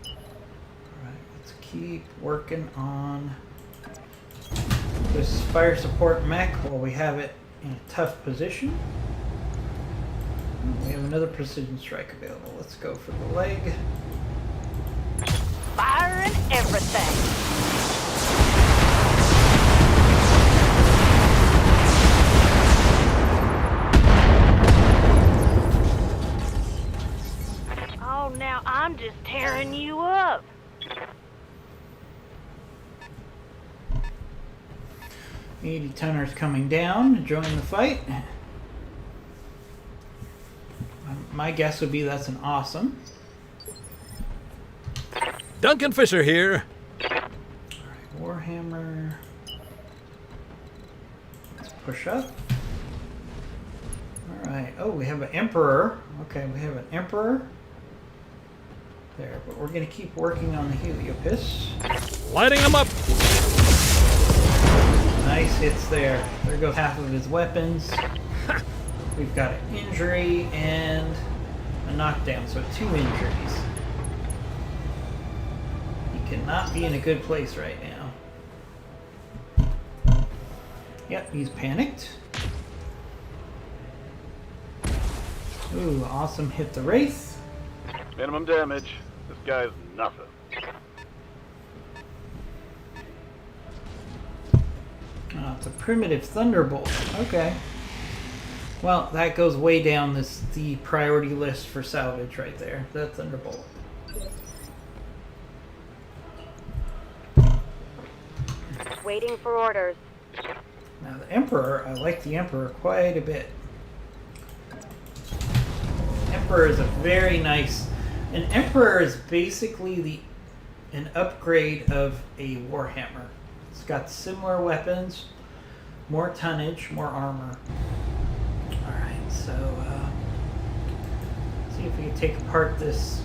Alright, let's keep working on this fire support mech while we have it in a tough position. We have another precision strike available. Let's go for the leg. Fire and everything. Oh, now I'm just tearing you up. 80 tonners coming down to join the fight. My guess would be that's an awesome. Duncan Fisher here. Alright, Warhammer. Let's push up. Alright, oh, we have an Emperor. Okay, we have an Emperor. There, but we're going to keep working on the Heliopis. Lighting them up. Nice hits there. There goes half of his weapons. We've got an injury and a knockdown, so 2 injuries. He cannot be in a good place right now. Yep, he's panicked. Ooh, awesome hit the Wraith. Minimum damage. This guy's nothing. Oh, it's a primitive Thunderbolt. Okay. Well, that goes way down the priority list for salvage right there. That Thunderbolt. Waiting for orders. Now the Emperor, I like the Emperor quite a bit. Emperor is a very nice... An Emperor is basically an upgrade of a Warhammer. It's got similar weapons, more tonnage, more armor. Alright, so see if we can take apart this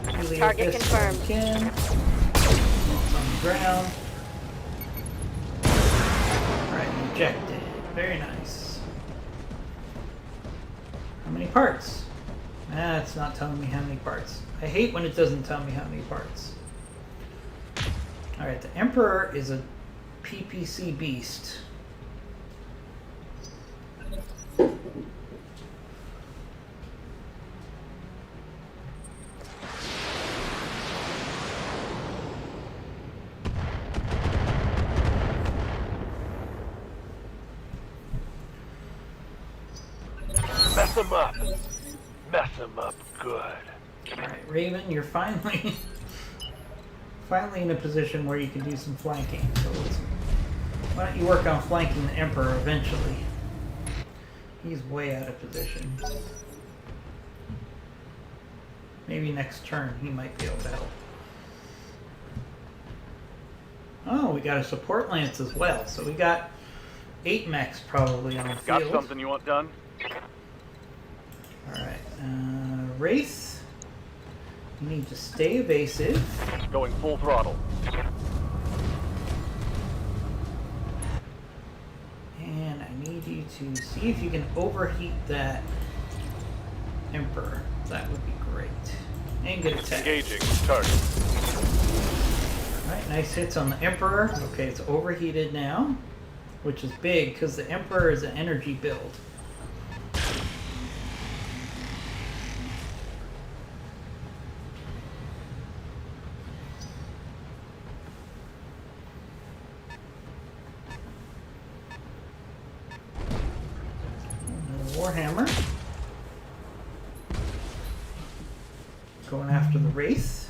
Heliopis Target confirmed. if we can. It's on the ground. Alright, ejected. Very nice. How many parts? It's not telling me how many parts. I hate when it doesn't tell me how many parts. Alright, the Emperor is a PPC beast. Mess him up. Mess him up good. Alright, Raven, you're finally in a position where you can do some flanking. So why don't you work on flanking the Emperor eventually? He's way out of position. Maybe next turn he might be able to help. Oh, we got a support lance as well. So we got 8 mechs probably on the field. Got something you want done? Alright, Wraith, you need to stay evasive. Going full throttle. And I need you to see if you can overheat that Emperor. That would be great. And get attacked. Engaging target. Alright, nice hits on the Emperor. Okay, it's overheated now, which is big because the Emperor is an energy build. Warhammer. Going after the Wraith.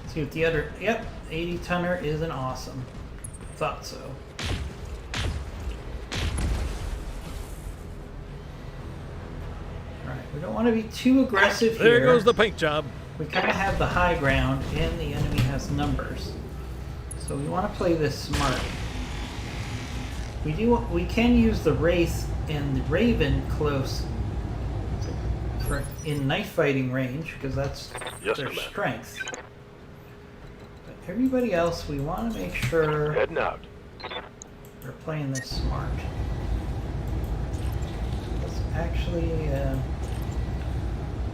See what the other... Yep, 80 tonner is an awesome. Thought so. Alright, we don't want to be too aggressive here. There goes the paint job. We kind of have the high ground and the enemy has numbers. So we want to play this smart. We can use the Wraith and the Raven close in knife fighting range because that's their strength. But everybody else, we want to make sure Heading out. we're playing this smart. Let's actually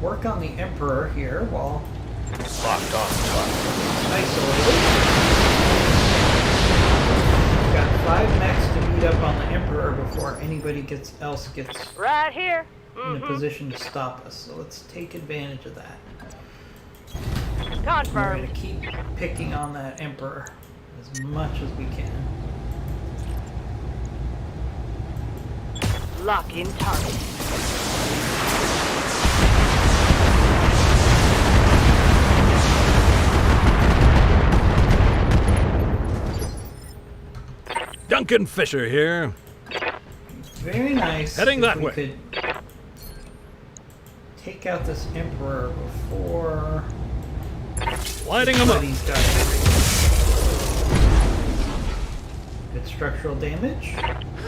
work on the Emperor here while Locked on. isolated. Got 5 mechs to beat up on the Emperor before anybody else gets Right here. in a position to stop us. So let's take advantage of that. We're going Confirmed. to keep picking on that Emperor as much as we can. Lock in target. Duncan Fisher here. Very nice. Heading if that we way. Could take out this Emperor before Lighting him up. he's got good structural damage.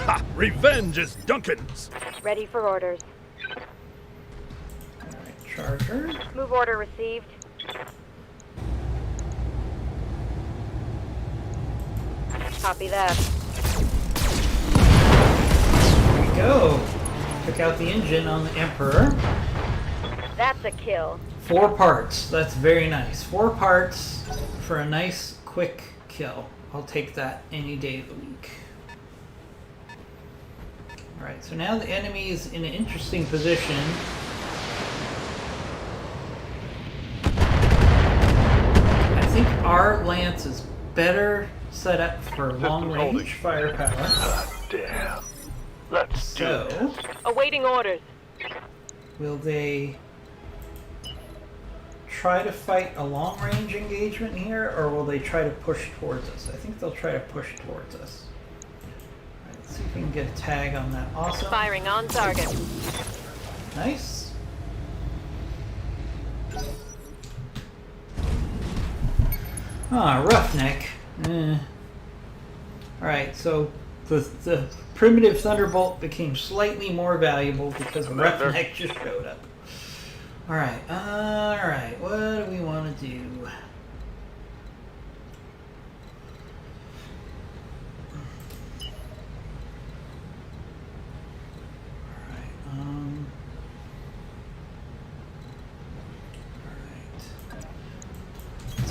Ha! Revenge is Duncan's. Ready for orders. Alright, Charger. Move order received. Copy that. There we go. Took out the engine on the Emperor. That's a kill. 4 parts. That's very nice. 4 parts for a nice, quick kill. I'll take that any day of the week. Alright, so now the enemy is in an interesting position. I think our lance is better set up for long range firepower. God damn. Let's do So, this. Awaiting orders. will they try to fight a long range engagement here, or will they try to push towards us? I think they'll try to push towards us. All right, let's see if we can get a tag on that. Awesome. Firing on target. Nice. Ah, roughneck. Alright, so the primitive Thunderbolt became slightly more valuable because Roughneck just showed up. Alright, what do we want to do?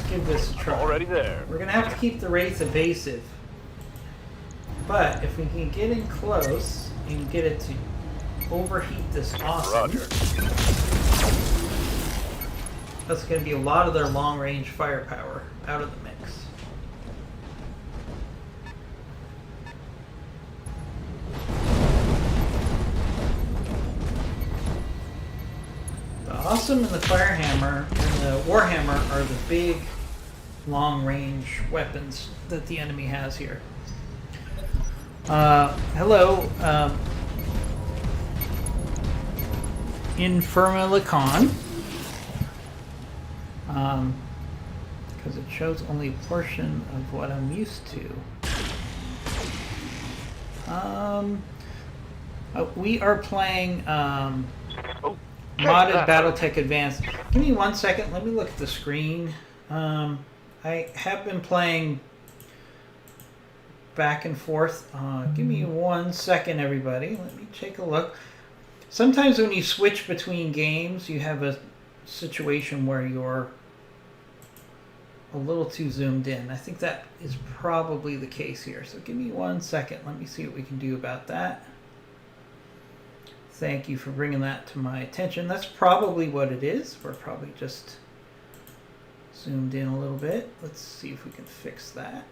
Give this a try. Already there. We're gonna have to keep the Wraith evasive, but if we can get in close and get it to overheat this awesome, Roger. that's gonna be a lot of their long-range firepower out of the mix. Awesome and the Firehammer and the Warhammer are the big, long-range weapons that the enemy has here. Hello, Infirma Lacan. Because it shows only a portion of what I'm used to. We are playing modded Battletech Advanced. Give me 1 second. Let me look at the screen. I have been playing back and forth. Give me 1 second, everybody. Let me take a look. Sometimes when you switch between games, you have a situation where you're a little too zoomed in. I think that is probably the case here. So give me 1 second. Let me see what we can do about that. Thank you for bringing that to my attention. That's probably what it is. We're probably just zoomed in a little bit. Let's see if we can fix that.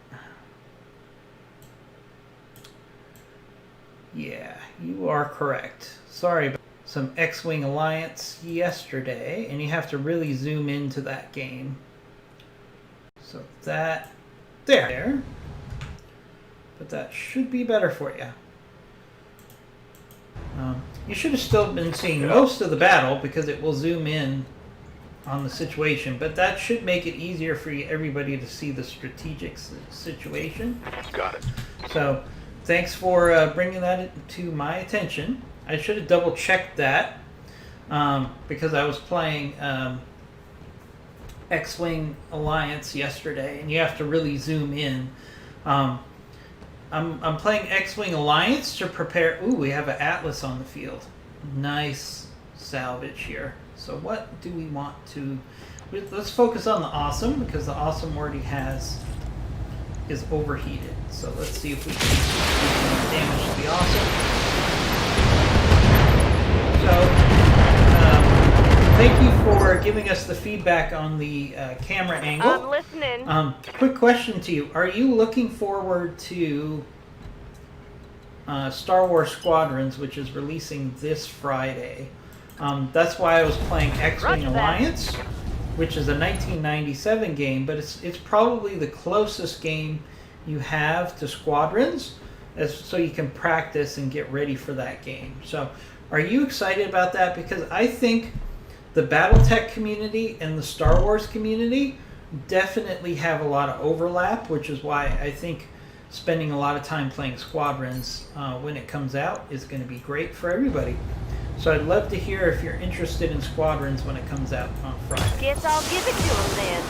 Yeah, you are correct. Sorry about some X-Wing Alliance yesterday, and you have to really zoom into that game. So that, there. But that should be better for you. You should have still been seeing most of the battle because it will zoom in on the situation, but that should make it easier for everybody to see the strategic situation. Got it. So thanks for bringing that to my attention. I should have double checked that because I was playing X-Wing Alliance yesterday, and you have to really zoom in. I'm playing X-Wing Alliance to prepare. Ooh, we have an Atlas on the field. Nice salvage here. So what do we want to... Let's focus on the Awesome, because the Awesome already is overheated. So let's see if we can damage the Awesome. So, thank you for giving us the feedback on the camera angle. I'm listening. Quick question to you. Are you looking forward to Star Wars Squadrons, which is releasing this Friday? That's why I was playing X-Wing Alliance, which is a 1997 game, but it's probably the closest game you have to Squadrons, so you can practice and get ready for that game. So are you excited about that? Because I think the Battletech community and the Star Wars community definitely have a lot of overlap, which is why I think spending a lot of time playing Squadrons when it comes out is going to be great for everybody. So I'd love to hear if you're interested in Squadrons when it comes out on Friday. Guess I'll give it to him then.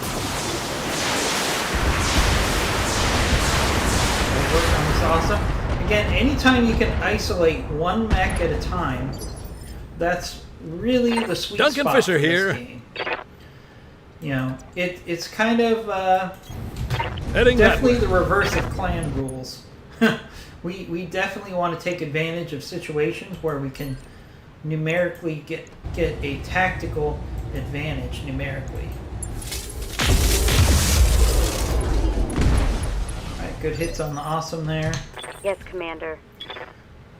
We'll work on this Awesome. Again, anytime you can isolate one mech at a time, that's really the sweet Duncan spot Fisher for this here. game. You know, it's kind of Heading that definitely way. the reverse of clan rules. we definitely want to take advantage of situations where we can numerically get a tactical advantage numerically. Alright, good hits on the Awesome there. Yes, Commander.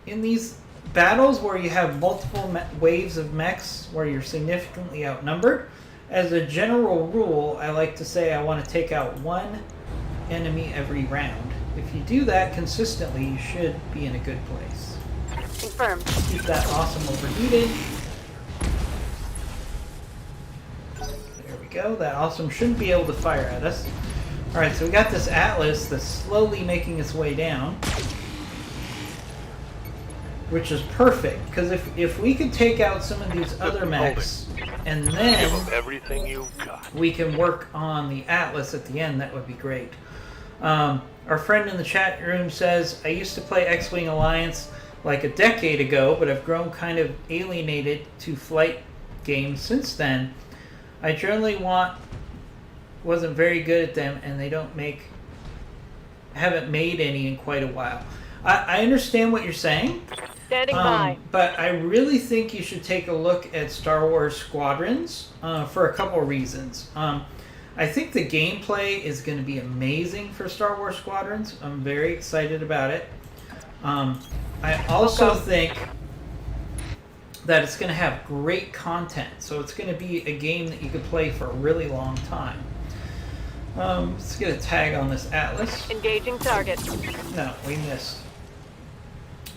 In these battles where you have multiple waves of mechs where you're significantly outnumbered, as a general rule, I like to say I want to take out one enemy every round. If you do that consistently, you should be in a good place. Confirmed. Keep that Awesome overheated. There we go. That Awesome shouldn't be able to fire at us. Alright, so we got this Atlas that's slowly making its way down, which is perfect, because if we could take out some of these other mechs and Give then them everything you've got. we can work on the Atlas at the end, that would be great. Our friend in the chat room says, I used to play X-Wing Alliance like a decade ago, but I've grown kind of alienated to flight games since then. I generally wasn't very good at them, and they haven't made any in quite a while. I understand what you're saying. Standing by. But I really think you should take a look at Star Wars Squadrons for a couple of reasons. I think the gameplay is going to be amazing for Star Wars Squadrons. I'm very excited about it. I also think that it's going to have great content. So it's going to be a game that you could play for a really long time. Let's get a tag on this Atlas. Engaging target. No, we missed.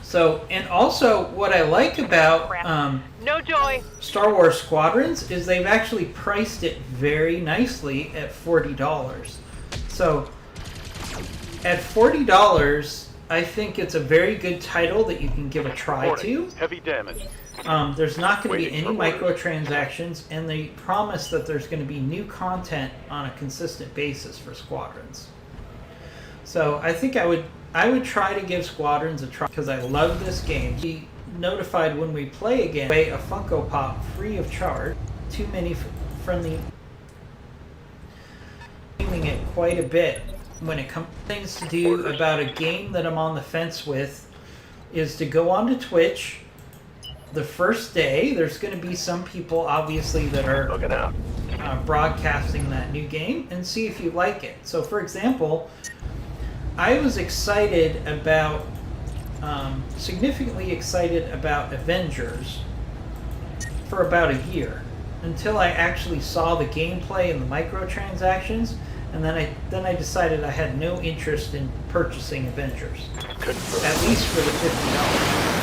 So, and also what I like about No joy. Star Wars Squadrons is they've actually priced it very nicely at $40. So at $40, I think it's a very good title that you can give a try to. Heavy damage. There's not going to be Waiting any for orders. microtransactions, and they promise that there's going to be new content on a consistent basis for Squadrons. So I think I would try to give Squadrons a try because I love this game. Be notified when we play again. A Funko Pop free of charge. Too many friendly. Using it quite a bit when it comes things to do about a game that I'm on the fence with is to go onto Twitch. The first day, there's going to be some people, obviously, that are Looking out. broadcasting that new game and see if you like it. So, for example, I was excited about, significantly excited about Avengers for about a year until I actually saw the gameplay and the microtransactions, and then I decided I had no interest in purchasing Avengers, at least for the $50.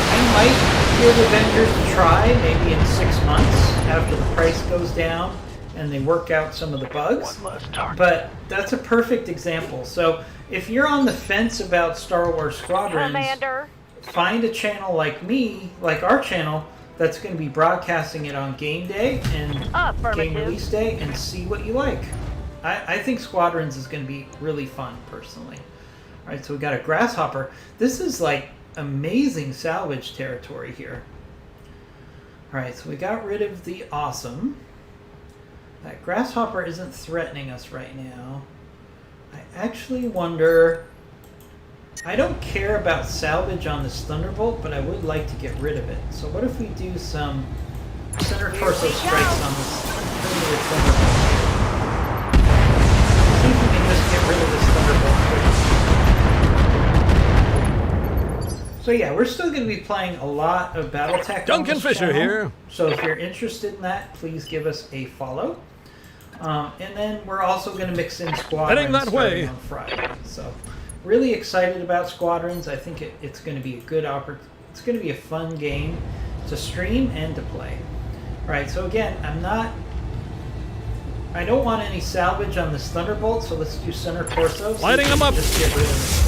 I might give Avengers a try, maybe in 6 months after the price goes down and they work out some of the bugs. One less target. But that's a perfect example. So if you're on the fence about Star Wars Squadrons, Commander. find a channel like me, like our channel, that's going to be broadcasting it on game day and game Affirmative. release day and see what you like. I think Squadrons is going to be really fun, personally. All right, so we got a Grasshopper. This is like amazing salvage territory here. All right, so we got rid of the Awesome. That Grasshopper isn't threatening us right now. I actually wonder... I don't care about salvage on this Thunderbolt, but I would like to get rid of it. So what if we do some center torso strikes on this Thunderbolt? See if we can just get rid of this Thunderbolt quickly. So yeah, we're still going to be playing a lot of Battletech on Duncan this Fisher channel. here. So if you're interested in that, please give us a follow. And then we're also going to mix in Squadrons Heading that starting way. on Friday. So really excited about Squadrons. I think it's going to be a good it's going to be a fun game to stream and to play. All right, so again, I don't want any salvage on this Thunderbolt, so let's do center torso. Lighting them up. Just get rid of it as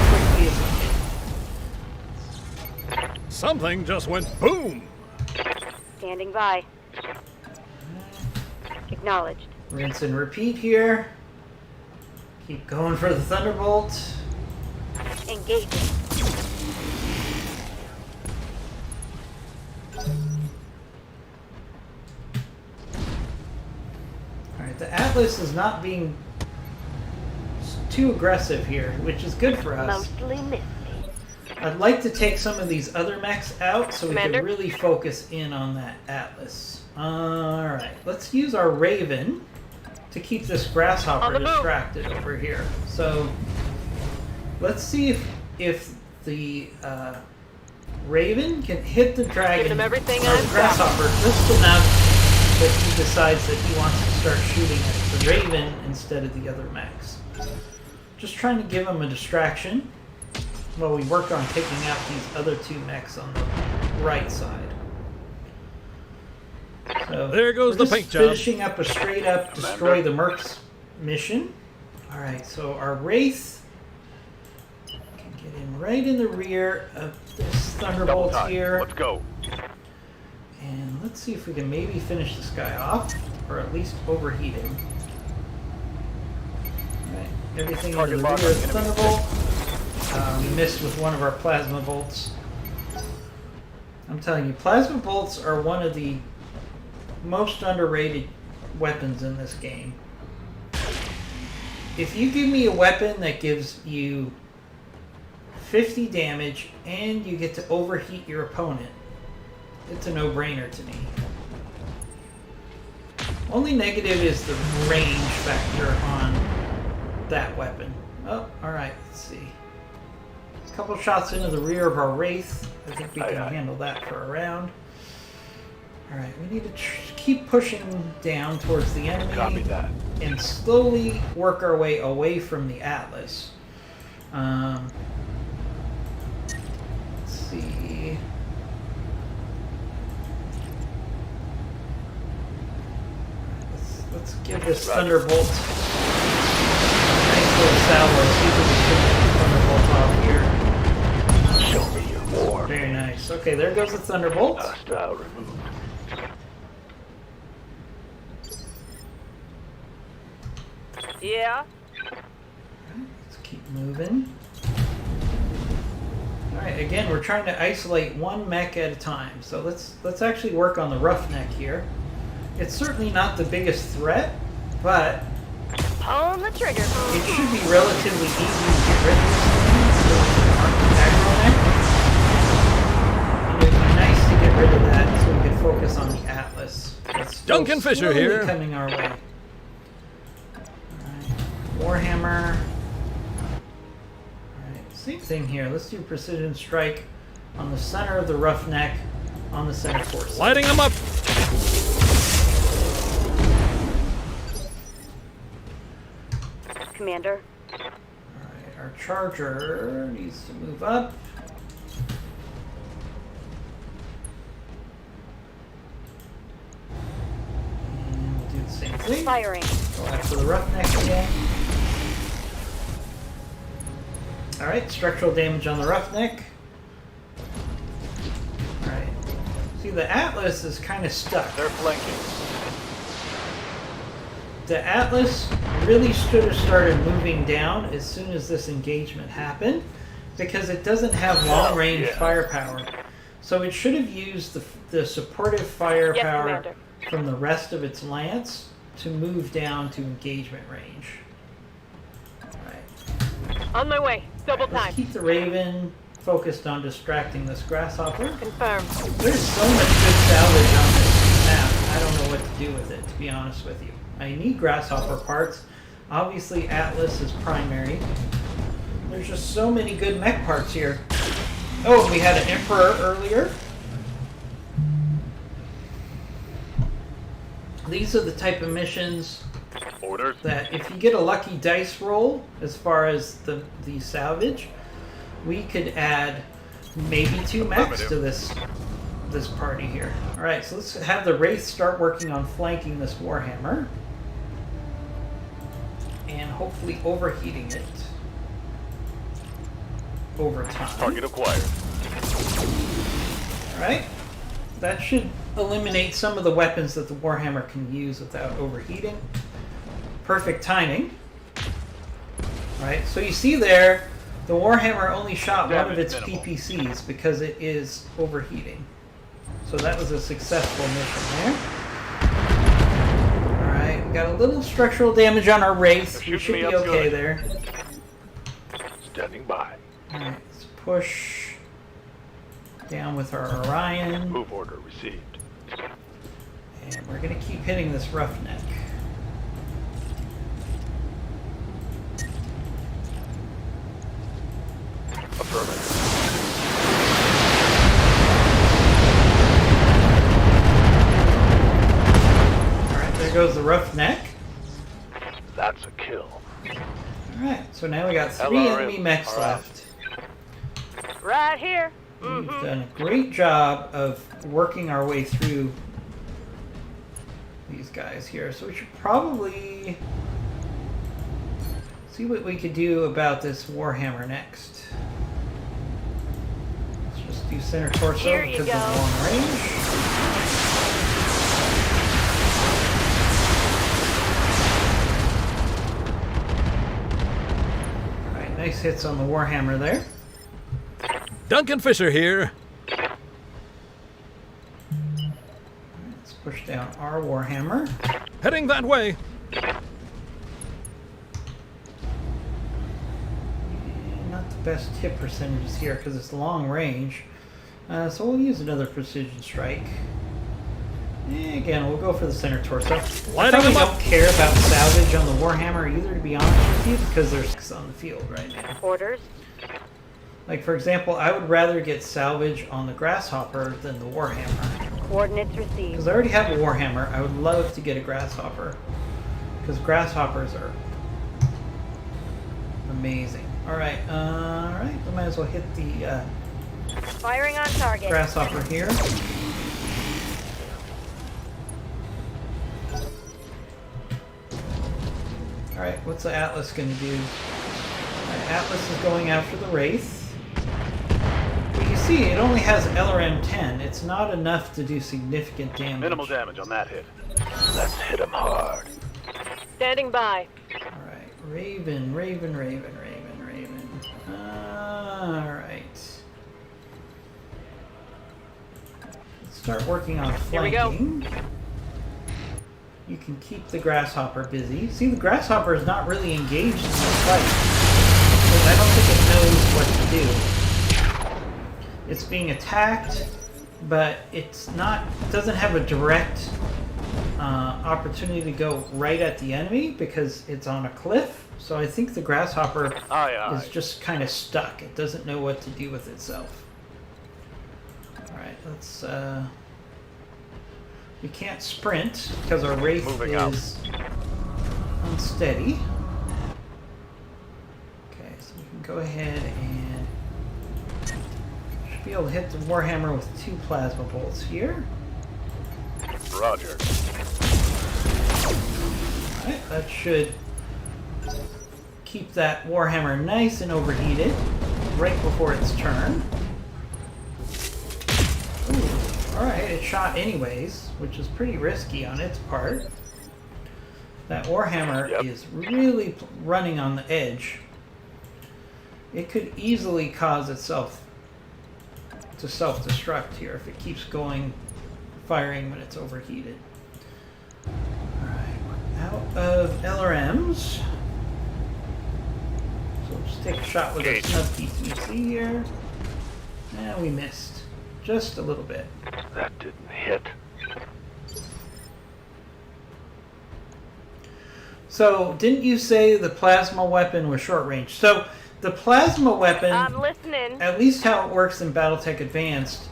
quickly as we can. Something just went boom. Standing by. Acknowledged. Rinse and repeat here. Keep going for the Thunderbolt. Engaging. Alright, the Atlas is not being too aggressive here, which is good for us. Mostly missed me. I'd like to take some of these other mechs out so we Commander? can really focus in on that Atlas. Alright, let's use our Raven to keep this On Grasshopper the move. distracted over here. So let's see if the Raven can hit the dragon Giving him everything or I've the got. Grasshopper just enough that he decides that he wants to start shooting at the Raven instead of the other mechs. Just trying to give him a distraction while we work on taking out these other two mechs on the right side. So There goes we're the just paint job. finishing up a straight up destroy the Mercs mission. Alright, so our Wraith can get in right in the rear of this Double Thunderbolt time. here. Let's go. And let's see if we can maybe finish this guy off, or at least overheat him. Alright, everything into Target the lock rear of on the enemy Thunderbolt. We missed with one of our plasma bolts. I'm telling you, plasma bolts are one of the most underrated weapons in this game. If you give me a weapon that gives you 50 damage and you get to overheat your opponent, it's a no-brainer to me. Only negative is the range factor on that weapon. Oh, alright, let's see. couple shots into the rear of our Wraith. I think we can Aye. handle that for a round. Alright, we need to keep pushing down towards the enemy. Copy that. And slowly work our way away from the Atlas. Let's see. Let's give this Thunderbolt a nice little salvo. See if we can get the Thunderbolt off here. Show me your war. Very nice. Okay, there goes the Thunderbolt. Hostile removed. Yeah? Let's keep moving. Alright, again, we're trying to isolate one mech at a time. So let's actually work on the Roughneck here. It's certainly not the biggest threat, but Pulling the trigger. it should be relatively easy to get rid of this thing. So aggro neck. And it'd be nice to get rid of that so we can focus on the Atlas. It's still Duncan Fisher slowly here. coming our way. Warhammer. Alright, same thing here. Let's do precision strike on the center of the Roughneck on the center force. Lighting them up. Commander. Alright, our charger needs to move up. And we'll do the same thing. Firing. Go after the Roughneck again. Alright, structural damage on the Roughneck. Alright. See, the Atlas is kind of stuck. They're flanking. The Atlas really should have started moving down as soon as this engagement happened because it doesn't have long-range Yeah. firepower. So it should have used the supportive firepower Commander. from the rest of its lance to move down to engagement range. Alright. On my way. Double Let's time. keep the Raven focused on distracting this Grasshopper. Confirmed. There's so much good salvage on this map, I don't know what to do with it, to be honest with you. I need Grasshopper parts. Obviously, Atlas is primary. There's just so many good mech parts here. Oh, and we had an Emperor earlier. These are the type of missions Orders. that if you get a lucky dice roll as far as the salvage, we could add maybe 2 mechs to this party here. Alright, so let's have the Wraith start working on flanking this Warhammer. And hopefully overheating it over time. Target acquired. Alright. That should eliminate some of the weapons that the Warhammer can use without overheating. Perfect timing. Right, so you see there, the Warhammer only shot one of Damage its minimal. PPCs because it is overheating. So that was a successful mission there. Alright, we got a little structural damage on our Wraith. They're We should shooting be me up okay good. there. Standing by. Alright, let's push down with our Orion. Move order received. And we're going to keep hitting this Roughneck. Affirmative. Alright, there goes the Roughneck. That's a kill. Alright, so now we got 3 LRM. enemy mechs All right. left. Right here. We've done a great job of working our way through these guys here. So we should probably see what we could do about this Warhammer next. Let's just do center torso Here you because go. of long range. Alright, nice hits on the Warhammer there. Duncan Fisher here. Let's push down our Warhammer. Heading that way. And not the best hit percentages here because it's long range. So we'll use another precision strike. And again, we'll go for the center torso. I Lighting probably them up. don't care about salvage on the Warhammer either, to be honest with you, because there's 6 on the field right now. Orders. Like, for example, I would rather get salvage on the Grasshopper than the Warhammer. Coordinates received. Because I already have a Warhammer, I would love to get a Grasshopper. Because Grasshoppers are amazing. Alright, we might as well hit the Firing on target. Grasshopper here. Alright, what's the Atlas going to do? Alright, Atlas is going after the Wraith. But you see, it only has LRM 10. It's not enough to do significant damage. Minimal damage on that hit. Let's hit him hard. Standing by. Alright, Raven. Alright. Let's start working on Here we go. flanking. You can keep the Grasshopper busy. See, the Grasshopper is not really engaged in the fight. Because I don't think it knows what to do. It's being attacked, but it doesn't have a direct opportunity to go right at the enemy because it's on a cliff. So I think the Grasshopper is just kind of stuck. It doesn't know what to do with itself. Alright, let's... we can't sprint because our Wraith is unsteady. Okay, so we can go ahead and should be able to hit the Warhammer with 2 plasma bolts here. Roger. Alright, that should keep that Warhammer nice and overheated right before its turn. Alright, it shot anyways, which is pretty risky on its part. That Warhammer is really running on the edge. It could easily cause itself to self-destruct here if it keeps firing when it's overheated. Alright, out of LRMs. So let's take a shot with a snub PCC here. And we missed. Just a little bit. That didn't hit. So, didn't you say the plasma weapon was short range? So, the plasma weapon, I'm listening. at least how it works in Battletech Advanced,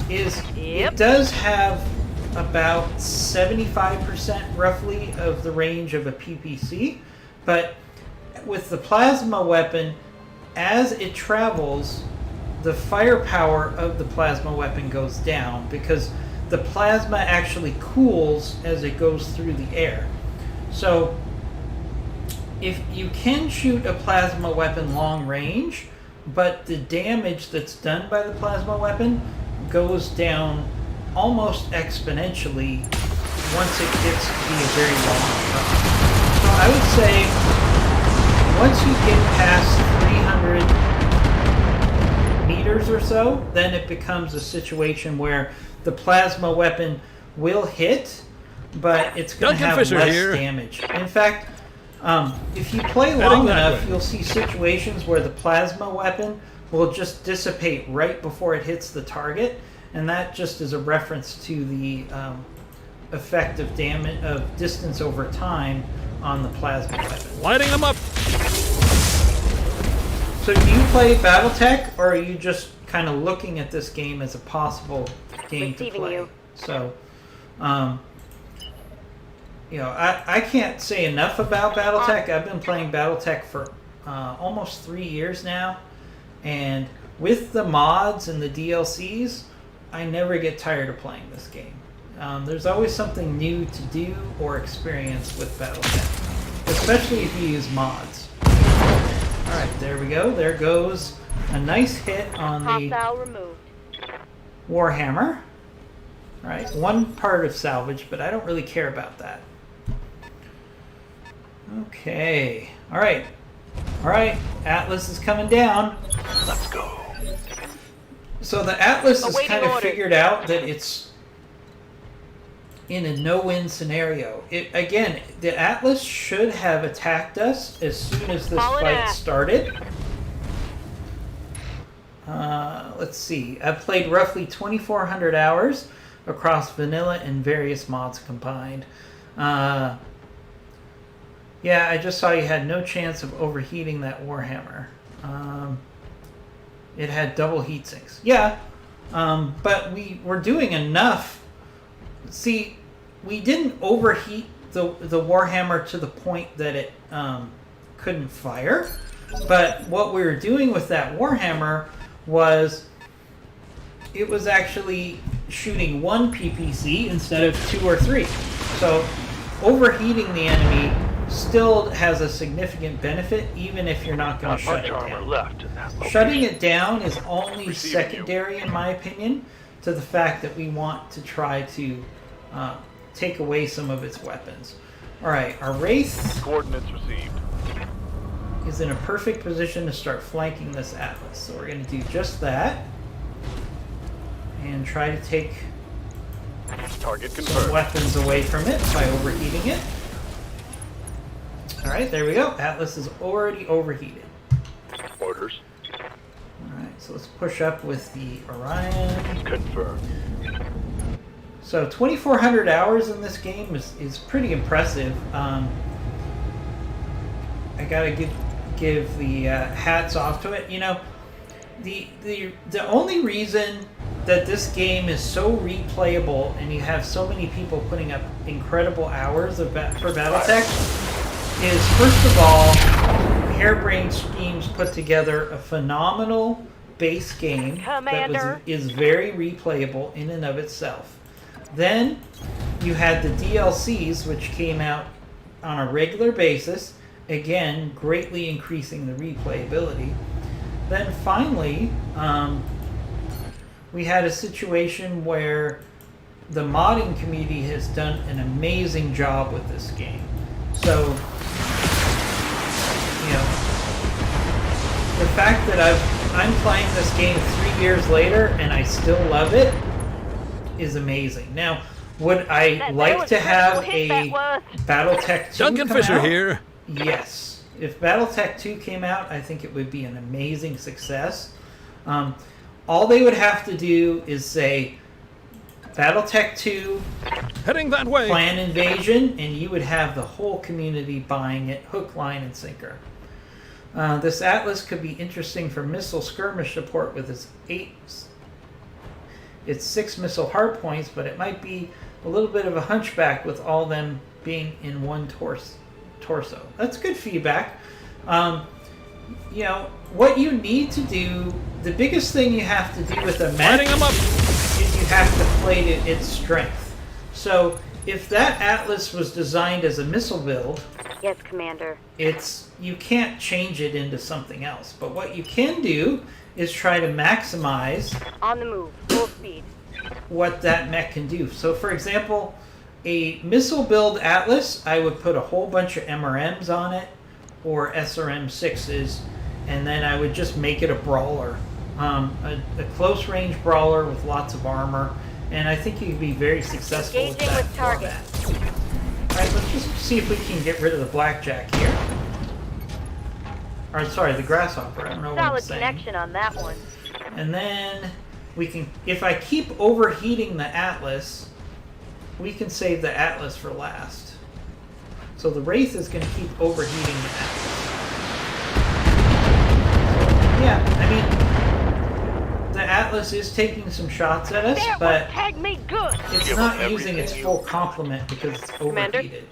is Yep. it does have about 75% roughly of the range of a PPC, but with the plasma weapon, as it travels, the firepower of the plasma weapon goes down because the plasma actually cools as it goes through the air. So if you can shoot a plasma weapon long range, but the damage that's done by the plasma weapon goes down almost exponentially once it gets to be a very long run. So I would say once you get past 300 meters or so, then it becomes a situation where the plasma weapon will hit, but it's going to have less damage. In fact, if you play long enough, you'll see situations where the plasma weapon will just dissipate right before it hits the target, and that just is a reference to the effect of damage of distance over time on the plasma weapon. Lighting them up. So do you play Battletech, or are you just kind of looking at this game as a possible game to play? So, you know, I can't say enough about Battletech. I've been playing Battletech for almost 3 years now, and with the mods and the DLCs, I never get tired of playing this game. There's always something new to do or experience with Battletech, especially if you use mods. Alright, there we go. There goes a nice hit on the Warhammer. Alright, one part of salvage, but I don't really care about that. Okay. Alright. Alright, Atlas is coming down. Let's go. So the Atlas has kind of figured out that it's in a no-win scenario. Again, the Atlas should have attacked us as soon as this fight started. Let's see. I've played roughly 2,400 hours across vanilla and various mods combined. Yeah, I just saw you had no chance of overheating that Warhammer. it had double heat sinks. Yeah, but we were doing enough. See, we didn't overheat the Warhammer to the point that it couldn't fire. But what we were doing with that Warhammer was it was actually shooting 1 PPC instead of 2 or 3. So overheating the enemy still has a significant benefit, even if you're not going to shut it down. Left in that location. Shutting it down is only Receiving secondary, in my opinion, to the fact that we want to try to take away some of its weapons. All right, our Wraith Coordinates received. is in a perfect position to start flanking this Atlas. So we're going to do just that and try to take Target some confirmed. weapons away from it by overheating it. All right, there we go. Atlas is already overheated. Orders. All right, so let's push up with the Orion. Confirmed. So 2,400 hours in this game is pretty impressive. I gotta give the hats off to it. You know, the only reason that this game is so replayable and you have so many people putting up incredible hours for Battletech is, first of all, Harebrained Schemes put together a phenomenal base game Commander. that is very replayable in and of itself. Then you had the DLCs, which came out on a regular basis, again, greatly increasing the replayability. Then finally, we had a situation where the modding community has done an amazing job with this game. So, you know, the fact that I'm playing this game 3 years later and I still love it is amazing. Now, would I like to have a Battletech 2 Duncan come Fisher out? here. Yes. If Battletech 2 came out, I think it would be an amazing success. All they would have to do is say Battletech 2, Heading that way. Plan Invasion, and you would have the whole community buying it, hook, line, and sinker. This Atlas could be interesting for missile skirmish support with its 6 missile hardpoints, but it might be a little bit of a hunchback with all them being in one torso. That's good feedback. You know, what you need to do, the biggest thing you have to do with a mech Lighting 'em up. is you have to play to its strength. So if that Atlas was designed as a missile build, Yes, Commander. you can't change it into something else. But what you can do is try to maximize On the move. Full speed. what that mech can do. So for example, a missile build Atlas, I would put a whole bunch of MRMs on it or SRM-6s, and then I would just make it a brawler, a close range brawler with lots of armor, and I think you could be very successful with Engaging that with target. format. Alright, let's just see if we can get rid of the blackjack here. Or sorry, the grasshopper. I don't know what I'm Solid saying. connection on that one. And then we can, if I keep overheating the Atlas, we can save the Atlas for last. So the Wraith is going to keep overheating the Atlas. Yeah, I mean, the Atlas is taking some shots at us, That but one tagged me good. it's Give not them using its everything full you- complement because it's Commander? overheated.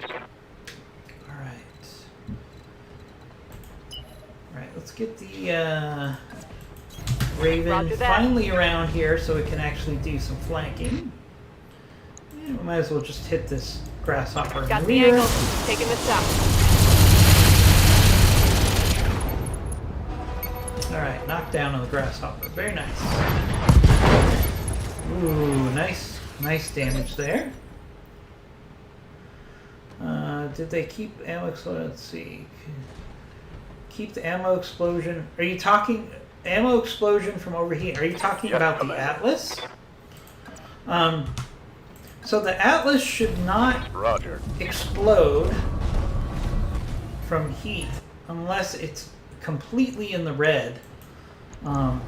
Alright, let's get the Raven Roger that. finally around here so it can actually do some flanking. And we might as well just hit this grasshopper in Got the the rear. angle. Taking the south. Alright, knock down on the grasshopper. Very nice. Ooh, nice damage there. Did they keep ammo explosion? Let's see. Keep the ammo explosion. Are you talking ammo explosion from overheat? Are you talking Yes, about the Commander. Atlas? So the Atlas should not Roger. explode from heat unless it's completely in the red. Now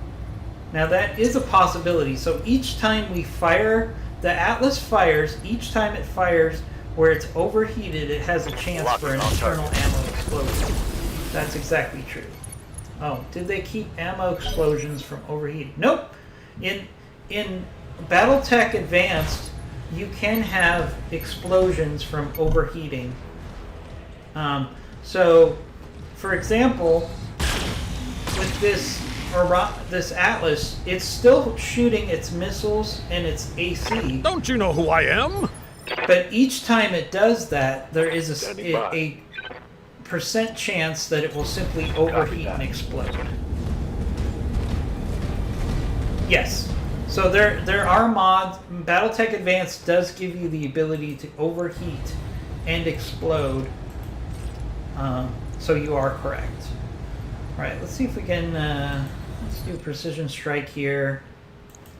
that is a possibility. So each time we fire, the Atlas fires, each time it fires where it's overheated, it has a chance for an Locking on internal target. ammo explosion. That's exactly true. Oh, did they keep ammo explosions from overheating? Nope. In Battletech Advanced, you can have explosions from overheating. So, for example, with this Atlas, it's still shooting its missiles and its AC. Don't you know who I am? But each time it does that, there is Standing by. a percent chance that it will simply overheat and explode. Yes. So there are mods. Battletech Advanced does give you the ability to overheat and explode. So you are correct. All right, let's see if we can. Let's do precision strike here.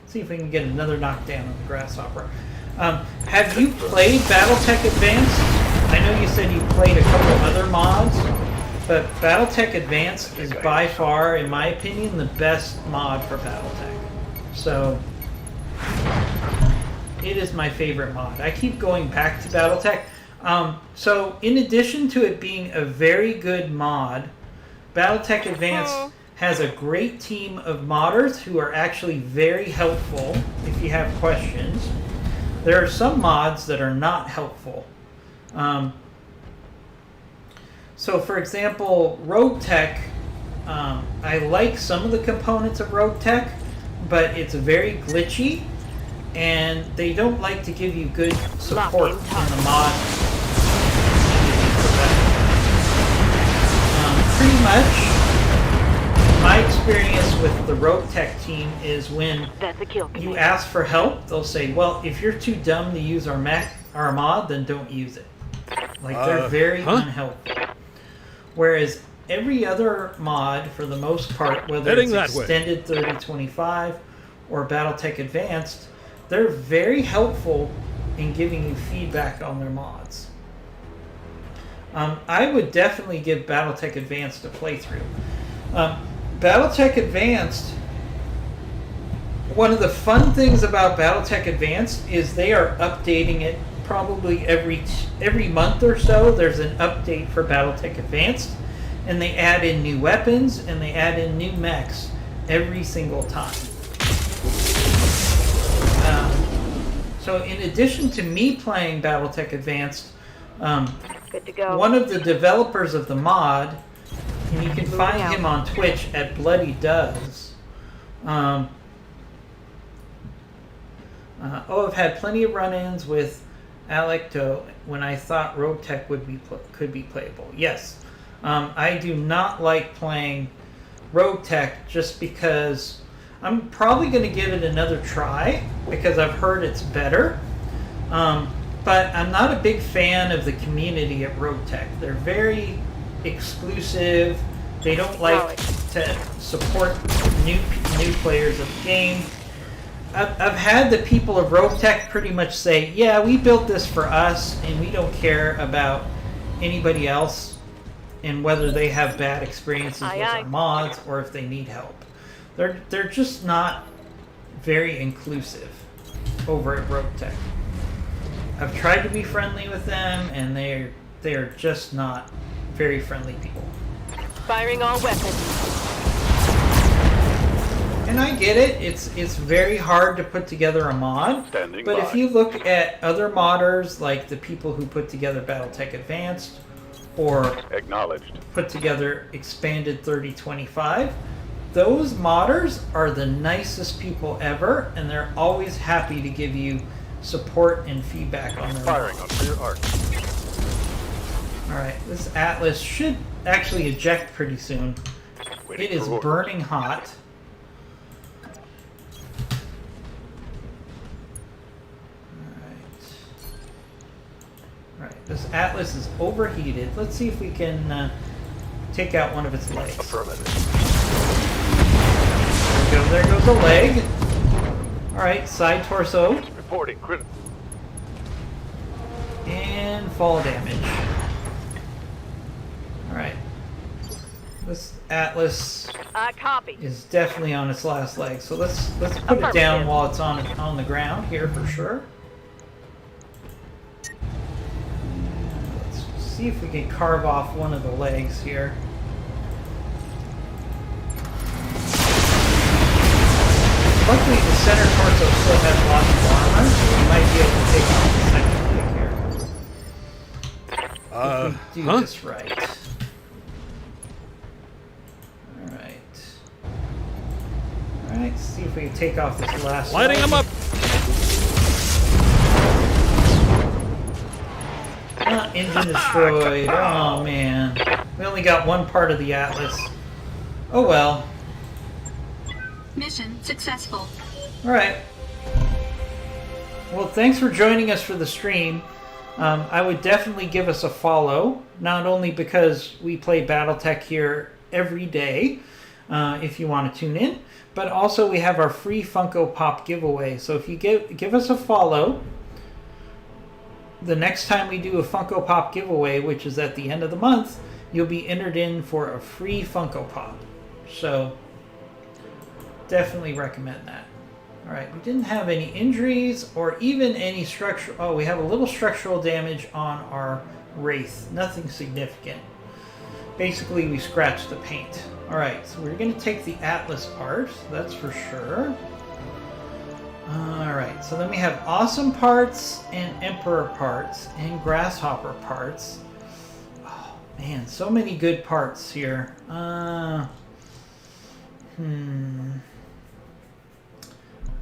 See if we can get another knockdown on the grasshopper. Have you played Battletech Advanced? I know you said you played a couple other mods, but Battletech Advanced is by far, in my opinion, the best mod for Battletech. So it is my favorite mod. I keep going back to Battletech. So in addition to it being a very good mod, Battletech Advanced has a great team of modders who are actually very helpful if you have questions. There are some mods that are not helpful. So for example, Rogue Tech, I like some of the components of Rogue Tech, but it's very glitchy, and they don't like to give you good support in the mod. Pretty much, my experience with the Rogue Tech team is when That's a kill. you ask for help, they'll say, well, if you're too dumb to use our mod, then don't use it. Like, they're very unhelpful. Whereas every other mod, for the most part, whether Heading it's that way. Extended 3025 or Battletech Advanced, they're very helpful in giving you feedback on their mods. I would definitely give Battletech Advanced a playthrough. Battletech Advanced, one of the fun things about Battletech Advanced is they are updating it probably every month or so. There's an update for Battletech Advanced, and they add in new weapons and they add in new mechs every single time. So in addition to me playing Battletech Advanced, Good to go. one of the developers of the mod, and you can find him on Twitch at Bloody Does. I've had plenty of run-ins with Alecto when I thought Rogue Tech could be playable. Yes, I do not like playing Rogue Tech just because I'm probably going to give it another try because I've heard it's better. But I'm not a big fan of the community at Rogue Tech. They're very exclusive. They don't like to support new players of the game. I've had the people of Rogue Tech pretty much say, yeah, we built this for us and we don't care about anybody else and whether they have bad experiences with our mods or if they need help. They're just not very inclusive over at Rogue Tech. I've tried to be friendly with them, and they are just not very friendly people. Firing all weapons. And I get it. It's very hard to put together a mod. Standing But by. if you look at other modders, like the people who put together Battletech Advanced, or Acknowledged. put together Expanded 3025, those modders are the nicest people ever, and they're always happy to give you support and feedback on their Firing mods. on rear arc. Alright, this Atlas should actually eject pretty soon. Waiting It is for orders. burning hot. Alright, this Atlas is overheated. Let's see if we can take out one of its legs. Affirmative. There goes the leg. Alright, side torso. Reporting critical. And fall damage. Alright. This Atlas I copy. is definitely on its last leg. So let's put it down while it's on the ground here for sure. Let's see if we can carve off one of the legs here. Luckily, the center torso still has lots of armor, so we might be able to take off the second kick here. If we do this right. Alright. Alright, see if we can take off this last one. Lighting them up. Engine destroyed. Oh, man. We only got one part of the Atlas. Oh, well. Mission successful. Alright. Well, thanks for joining us for the stream. I would definitely give us a follow, not only because we play Battletech here every day, if you want to tune in, but also we have our free Funko Pop giveaway. So if you give us a follow, the next time we do a Funko Pop giveaway, which is at the end of the month, you'll be entered in for a free Funko Pop. So definitely recommend that. All right, we didn't have any injuries or even any structural... Oh, we have a little structural damage on our Wraith. Nothing significant. Basically, we scratched the paint. All right, so we're going to take the Atlas part. That's for sure. All right, so then we have Awesome parts and Emperor parts and Grasshopper parts. Oh, man, so many good parts here. I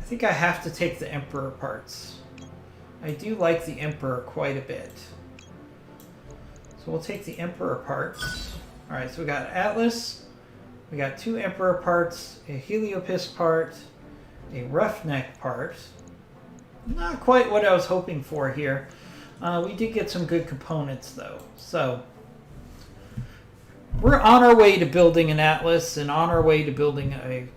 think I have to take the Emperor parts. I do like the Emperor quite a bit. So we'll take the Emperor parts. Alright, so we got Atlas, we got 2 Emperor parts, a Heliopis part, a Roughneck part. Not quite what I was hoping for here. We did get some good components though. So we're on our way to building an Atlas and on our way to building a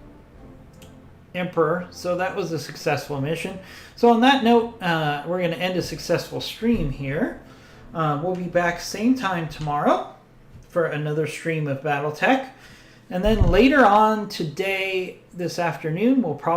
Emperor, so that was a successful mission. So on that note, we're going to end a successful stream here. We'll be back same time tomorrow for another stream of Battletech. And then later on today, this afternoon, we'll probably